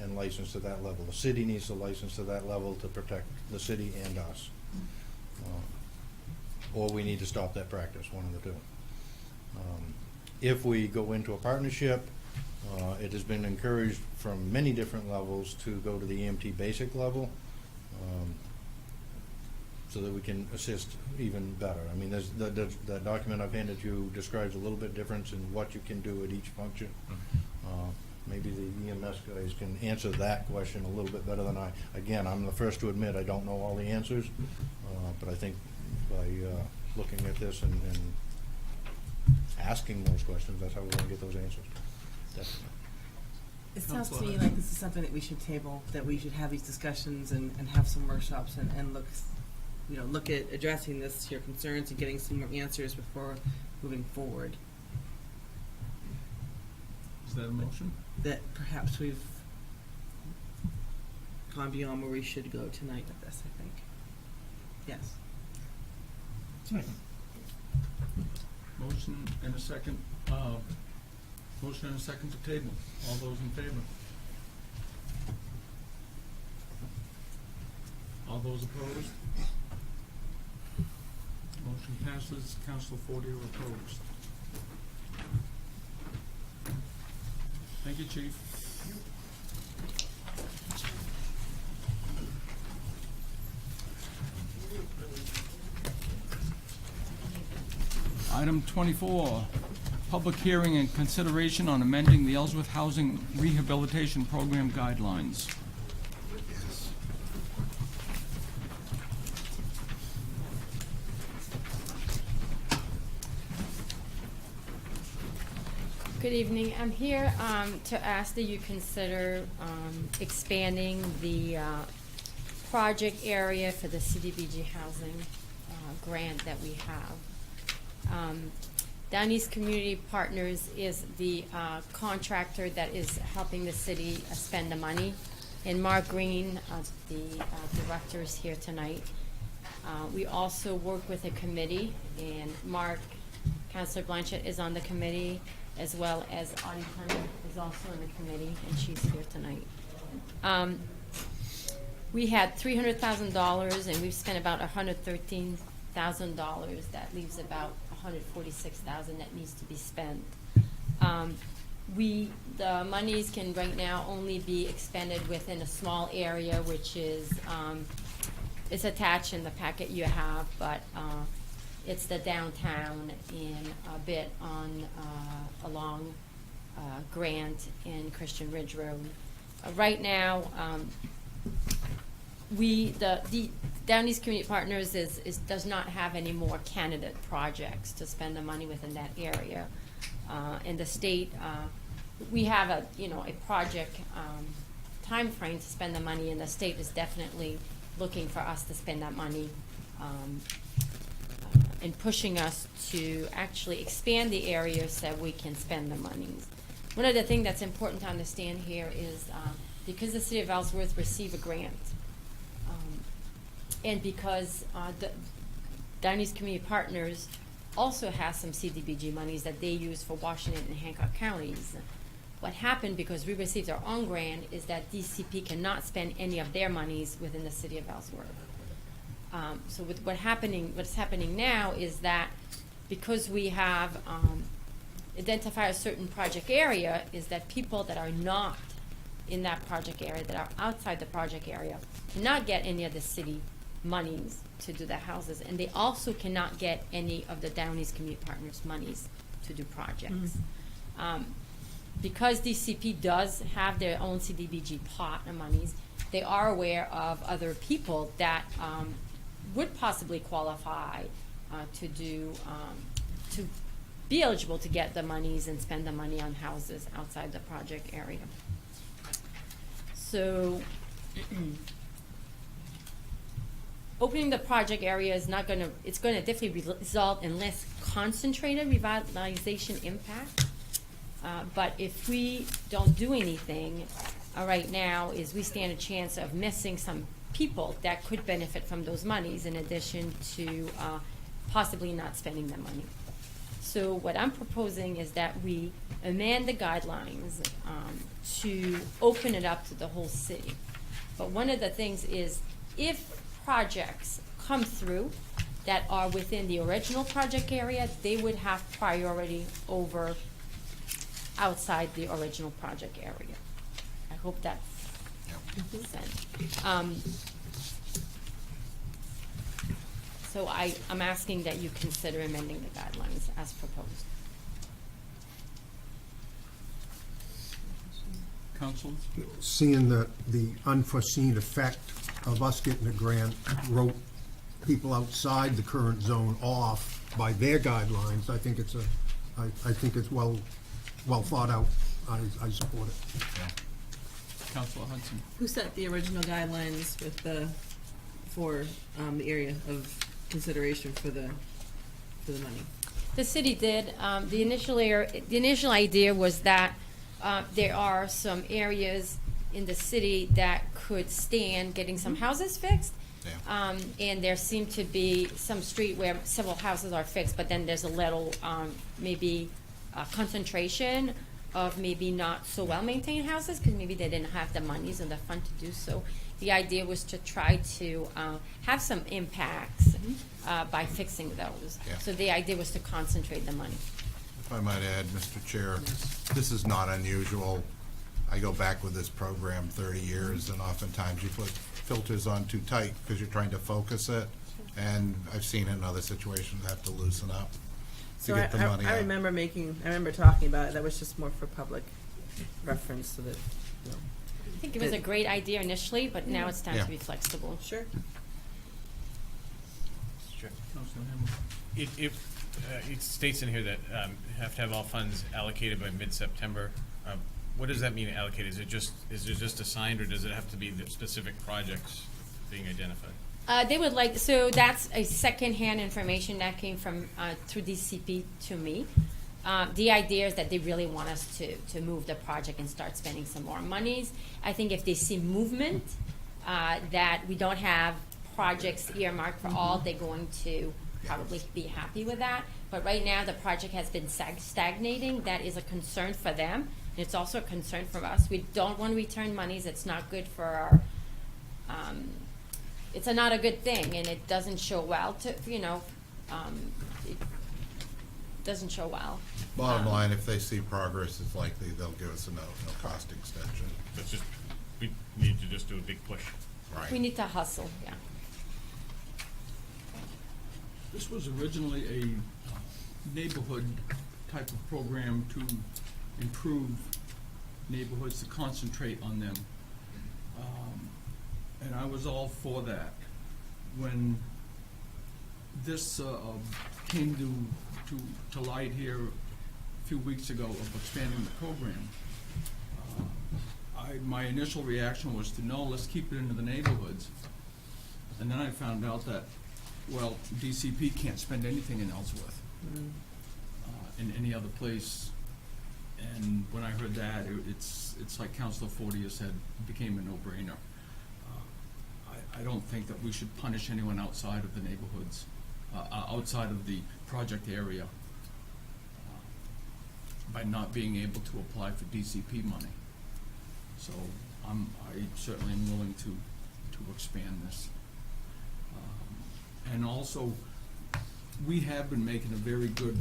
and license to that level. The city needs to license to that level to protect the city and us. Or we need to stop that practice, one of the two. If we go into a partnership, it has been encouraged from many different levels to go to the EMT basic level, so that we can assist even better. I mean, the document I've handed you describes a little bit difference in what you can do at each function. Maybe the EMS guys can answer that question a little bit better than I. Again, I'm the first to admit I don't know all the answers, but I think by looking at this and asking those questions, that's how we're going to get those answers. Definitely. It sounds to me like this is something that we should table, that we should have these discussions and have some workshops and look at addressing this, your concerns, and getting some more answers before moving forward. Is that a motion? That perhaps we've gone beyond where we should go tonight with this, I think. Yes. Second. Motion and a second. Motion and a second to table. All those in favor? All those opposed? Motion passes. Council 40 are opposed. Thank you, Chief. Item 24, public hearing and consideration on amending the Ellsworth Housing Rehabilitation Program guidelines. Yes. Good evening. I'm here to ask that you consider expanding the project area for the CDBG housing grant that we have. Down East Community Partners is the contractor that is helping the city spend the money. And Mark Green, the director, is here tonight. We also work with a committee, and Councilor Blanchett is on the committee, as well as Audie Clement is also on the committee, and she's here tonight. We had $300,000, and we've spent about $113,000 $100,000. That leaves about $146,000 that needs to be spent. The monies can right now only be expended within a small area, which is, it's attached in the packet you have, but it's the downtown and a bit on, along Grant and Christian Ridge Road. Right now, the Down East Community Partners does not have any more candidate projects to spend the money within that area. In the state, we have a project time frame to spend the money, and the state is definitely looking for us to spend that money and pushing us to actually expand the area so we can spend the monies. One of the things that's important to understand here is because the city of Ellsworth received a grant, and because the Down East Community Partners also has some CDBG monies that they use for Washington and Hancock counties. What happened, because we received our own grant, is that DCP cannot spend any of their monies within the city of Ellsworth. So with what's happening now is that because we have identified a certain project area, is that people that are not in that project area, that are outside the project area, cannot get any of the city monies to do the houses, and they also cannot get any of the Down East Community Partners monies to do projects. Because DCP does have their own CDBG pot of monies, they are aware of other people that would possibly qualify to be eligible to get the monies and spend the money on houses outside the project area. So opening the project area is not going to, it's going to definitely result in less concentrated revitalization impact. But if we don't do anything right now, is we stand a chance of missing some people that could benefit from those monies, in addition to possibly not spending the money. So what I'm proposing is that we amend the guidelines to open it up to the whole city. But one of the things is, if projects come through that are within the original project area, they would have priority over outside the original project area. I hope that makes sense. So I'm asking that you consider amending the guidelines as proposed. Council? Seeing the unforeseen effect of us getting a grant wrote people outside the current zone off by their guidelines, I think it's well thought out. I support it. Councilor Hudson? Who set the original guidelines for the area of consideration for the money? The city did. The initial idea was that there are some areas in the city that could stand getting some houses fixed. Yeah. And there seemed to be some street where several houses are fixed, but then there's a little maybe concentration of maybe not so well-maintained houses, because maybe they didn't have the monies and the fund to do so. The idea was to try to have some impacts by fixing those. Yeah. So the idea was to concentrate the money. If I might add, Mr. Chair, this is not unusual. I go back with this program 30 years, and oftentimes you put filters on too tight because you're trying to focus it, and I've seen it in other situations, have to loosen up to So get the money I out. remember talking about it. That was just more for public reference, so that, you know. I think it was a great idea initially, but now it's time Yeah. to be flexible. Sure. Sure. Councilor Hamel? It states in here that you have to have all funds allocated by mid-September. What does that mean, allocated? Is it just assigned, or does it have to be the specific projects being identified? They would like, so that's a second-hand information that came from, through DCP to me. The idea is that they really want us to move the project and start spending some more monies. I think if they see movement, that we don't have projects earmarked for all, they're going to probably be happy with that. But right now, the project has been stagnating. That is a concern for them. And it's also a concern for us. We don't want to return monies. It's not good for our it's not a good thing, and it doesn't show well to, it doesn't show well. Bottom line, if they see progress, it's likely they'll give us a no-cost extension. It's just, we need to just do a big push. Right. We need to hustle, yeah. This was originally a neighborhood type of program to improve neighborhoods, to concentrate on them. And I was all for that. When this came to light here a few weeks ago of expanding the program, my initial reaction was to no, let's keep it into the neighborhoods. And then I found out that, well, DCP can't spend anything in Ellsworth, in any other place. And when I heard that, it's like Councilor Fortier said, it became a no-brainer. I don't think that we should punish anyone outside of the neighborhoods, outside of the project area, by not being able to apply for DCP money. So I certainly am willing to expand this. And also, we have been making a very good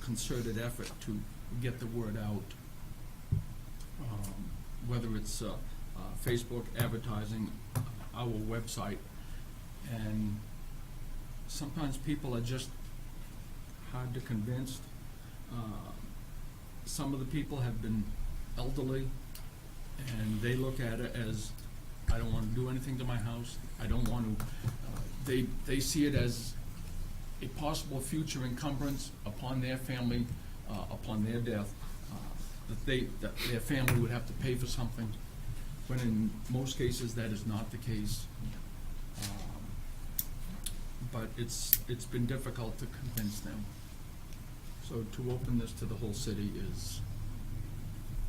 concerted effort to get the word out, whether it's Facebook advertising, our website, and sometimes people are just hard to convince. Some of the people have been elderly, and they look at it as, I don't want to do anything to my house, I don't want to, they see it as a possible future encumbrance upon their family, upon their death, that their family would have to pay for something, when in most cases that is not the case. But it's been difficult to convince them. So to open this to the whole city is,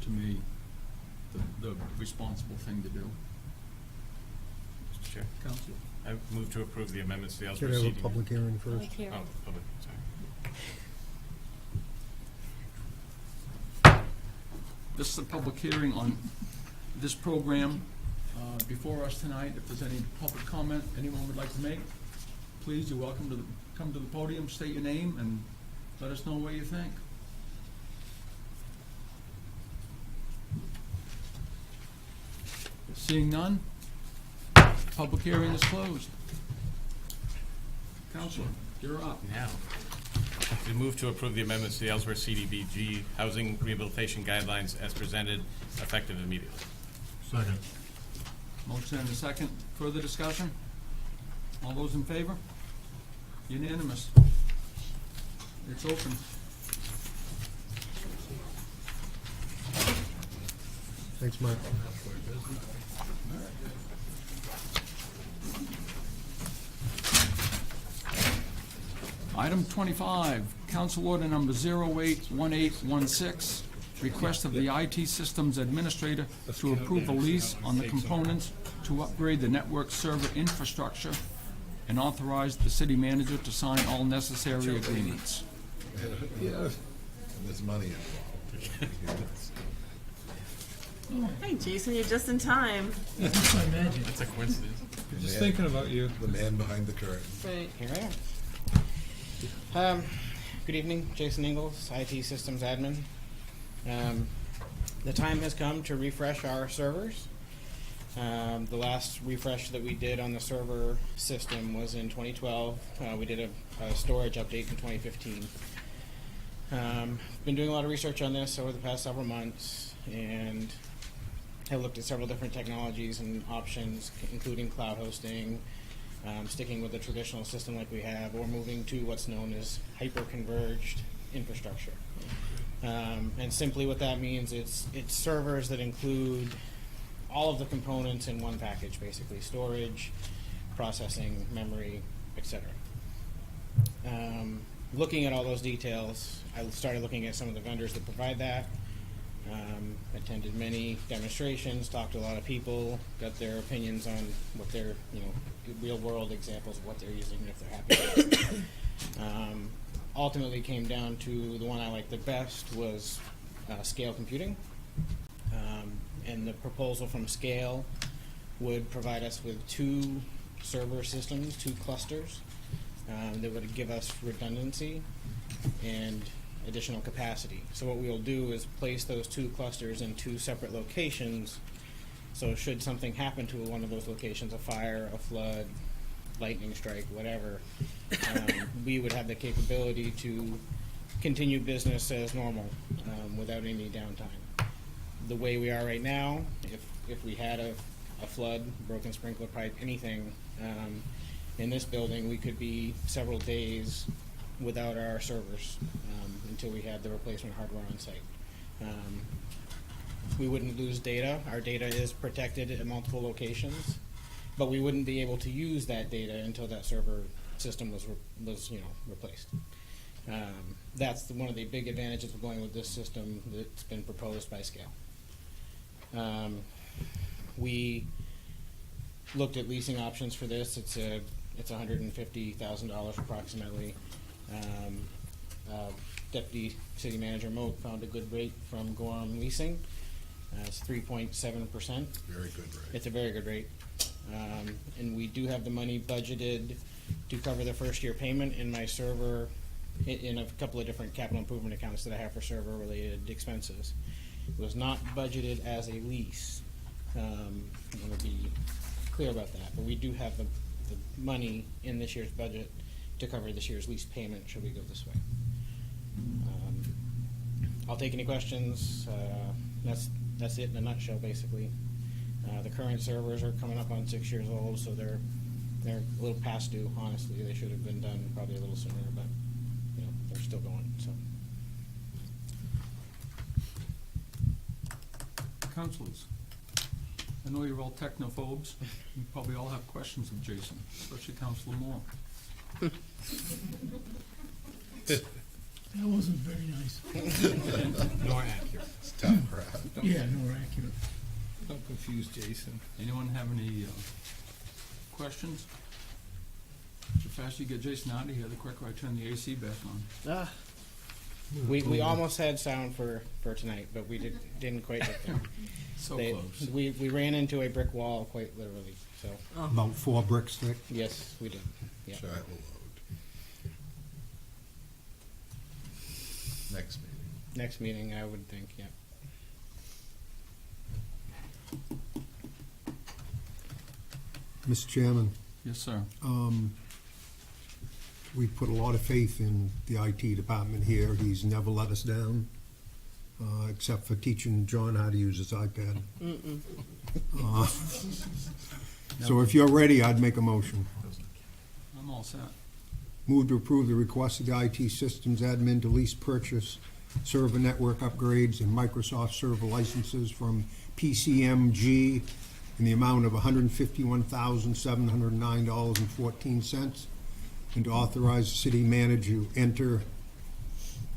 to me, the responsible thing to do. Mr. Chair, Council? I move to approve the amendments to the Should Ellsworth have seating. a public hearing first. Public hearing. Oh, public, sorry. This is a public hearing on this program before us tonight. If there's any public comment anyone would like to make, please, you're welcome to come to the podium, state your name, and let us know what you think. Seeing none, public hearing is closed. Counselor, you're up. Now, we move to approve the amendments to the Ellsworth CDBG Housing Rehabilitation Guidelines as presented, effective immediately. Second. Motion and a second. Further discussion? All those in favor? Unanimous. It's open. Thanks, Mike. Item 25, Council Order Number 081816, request of the IT Systems Administrator to approve a lease on the components to upgrade the network server infrastructure and authorize the city manager to sign all necessary agreements. And there's money involved. Hey, Jason, you're just in time. That's a coincidence. Just thinking about you. The man behind the curtain. Right. Here I am. Good evening, Jason Ingalls, IT Systems Admin. The time has come to refresh our servers. The last refresh that we did on the server system was in 2012. We did a storage update in 2015. Been doing a lot of research on this over the past several months, and have looked at several different technologies and options, including cloud hosting, sticking with a traditional system like we have, or moving to what's known as hyper-converged infrastructure. And simply what that means, it's servers that include all of the components in one package, basically storage, processing, memory, etc. Looking at all those details, I started looking at some of the vendors that provide that. Attended many demonstrations, talked to a lot of people, got their opinions on what their, real world examples of what they're using and if they're happy with it. Ultimately came down to the one I liked the best was Scale Computing. And the proposal from Scale would provide us with 2 server systems, 2 clusters, that would give us redundancy and additional capacity. So what we'll do is place those 2 clusters in 2 separate locations. So should something happen to one of those locations, a fire, a flood, lightning strike, whatever, we would have the capability to continue business as normal without any downtime. The way we are right now, if we had a flood, broken sprinkler pipe, anything in this building, we could be several days without our servers until we had the replacement hardware on site. We wouldn't lose data. Our data is protected at multiple locations, but we wouldn't be able to use that data until that server system was replaced. That's one of the big advantages of going with this system that's been proposed by Scale. We looked at leasing options for this. It's $150,000 approximately. Deputy City Manager Moat found a good rate from Gorham Leasing. It's 3.7%. Very good rate. It's a very good rate. And we do have the money budgeted to cover the first year payment in my server, in a couple of different capital improvement accounts that I have for server related expenses. It was not budgeted as a lease. I want to be clear about that, but we do have the money in this year's budget to cover this year's lease payment should we go this way. I'll take any questions. That's it in a nutshell, basically. The current servers are coming up on 6 years old, so they're a little past due. Honestly, they should have been done probably a little sooner, but they're still going. So, Councilors, I know you're all technophobes. You probably all have questions of Jason, especially Councilor Moore. That wasn't very nice. Nor accurate. It's tough crap. Yeah, nor accurate. Don't confuse Jason. Anyone have any questions? The faster you get Jason out of here, the quicker I turn the AC back on. we almost had sound for tonight, but we didn't quite get there. So close. We ran into a brick wall, quite literally. So About 4 bricks thick. yes, we did. Yeah. Try the load. Next meeting. Next meeting, I would think. Yeah. Mr. Chairman, Yes, sir. we put a lot of faith in the IT department here. He's never let us down, except for teaching John how to use his iPad. So if you're ready, I'd make a motion. I'm all set. Move to approve the request of the IT systems admin to lease purchase server network upgrades and Microsoft server licenses from PCMG in the amount of $151,709.14, and to authorize the city manager to enter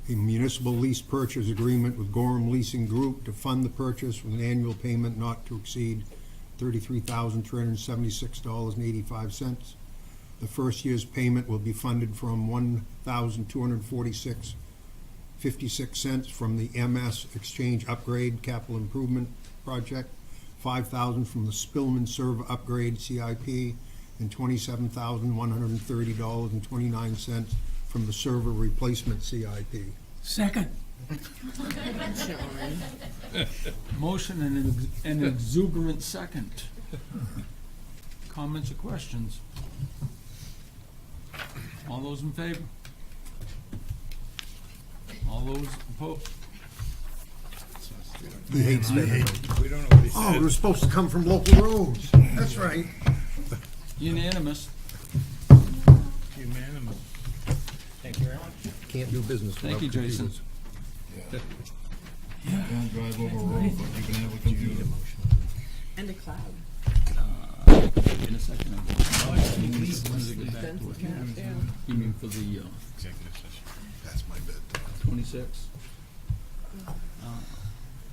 a municipal lease purchase agreement with Gorham Leasing Group to fund the purchase with an annual payment not to exceed $33,376.85. The first year's payment will be funded from $1,246.56 from the MS Exchange Upgrade Capital Improvement Project, $5,000 from the Spillman Server Upgrade CIP, and $27,130.29 from the Server Replacement CIP. Second. Motion and an exuberant second. Comments or questions? All those in favor? All those opposed? He hates me. We don't know what he Oh, said. we're supposed to come from local roads. That's right. Unanimous. Unanimous. Thank you very much. Can't do business Thank without you, Jason. computers. Don't drive over a road, but you can have a computer. And a cloud. In a second. When does it get back to it? You mean for the Executive session. That's my bedtime. 26?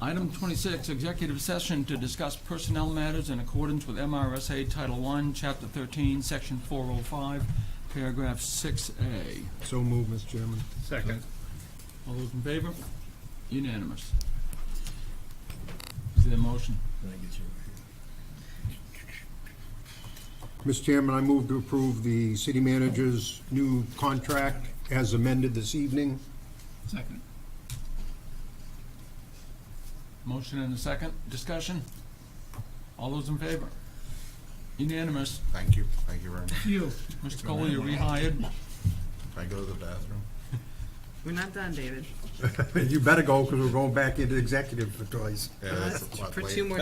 Item 26, executive session to discuss personnel matters in accordance with MRSA Title I, Chapter 13, Section 405, Paragraph 6A. So move, Mr. Chairman. Second. All those in favor? Unanimous. Is there a motion? Mr. Chairman, I move to approve the city manager's new contract as amended this evening. Second. Motion and a second. Discussion? All those in favor? Unanimous. Thank you. Thank you very much. You. Mr. Cole, you're rehired. Can I go to the bathroom? We're not done, David. You better go, because we're going back into executive for twice. Yeah, that's a lot For late. 2 more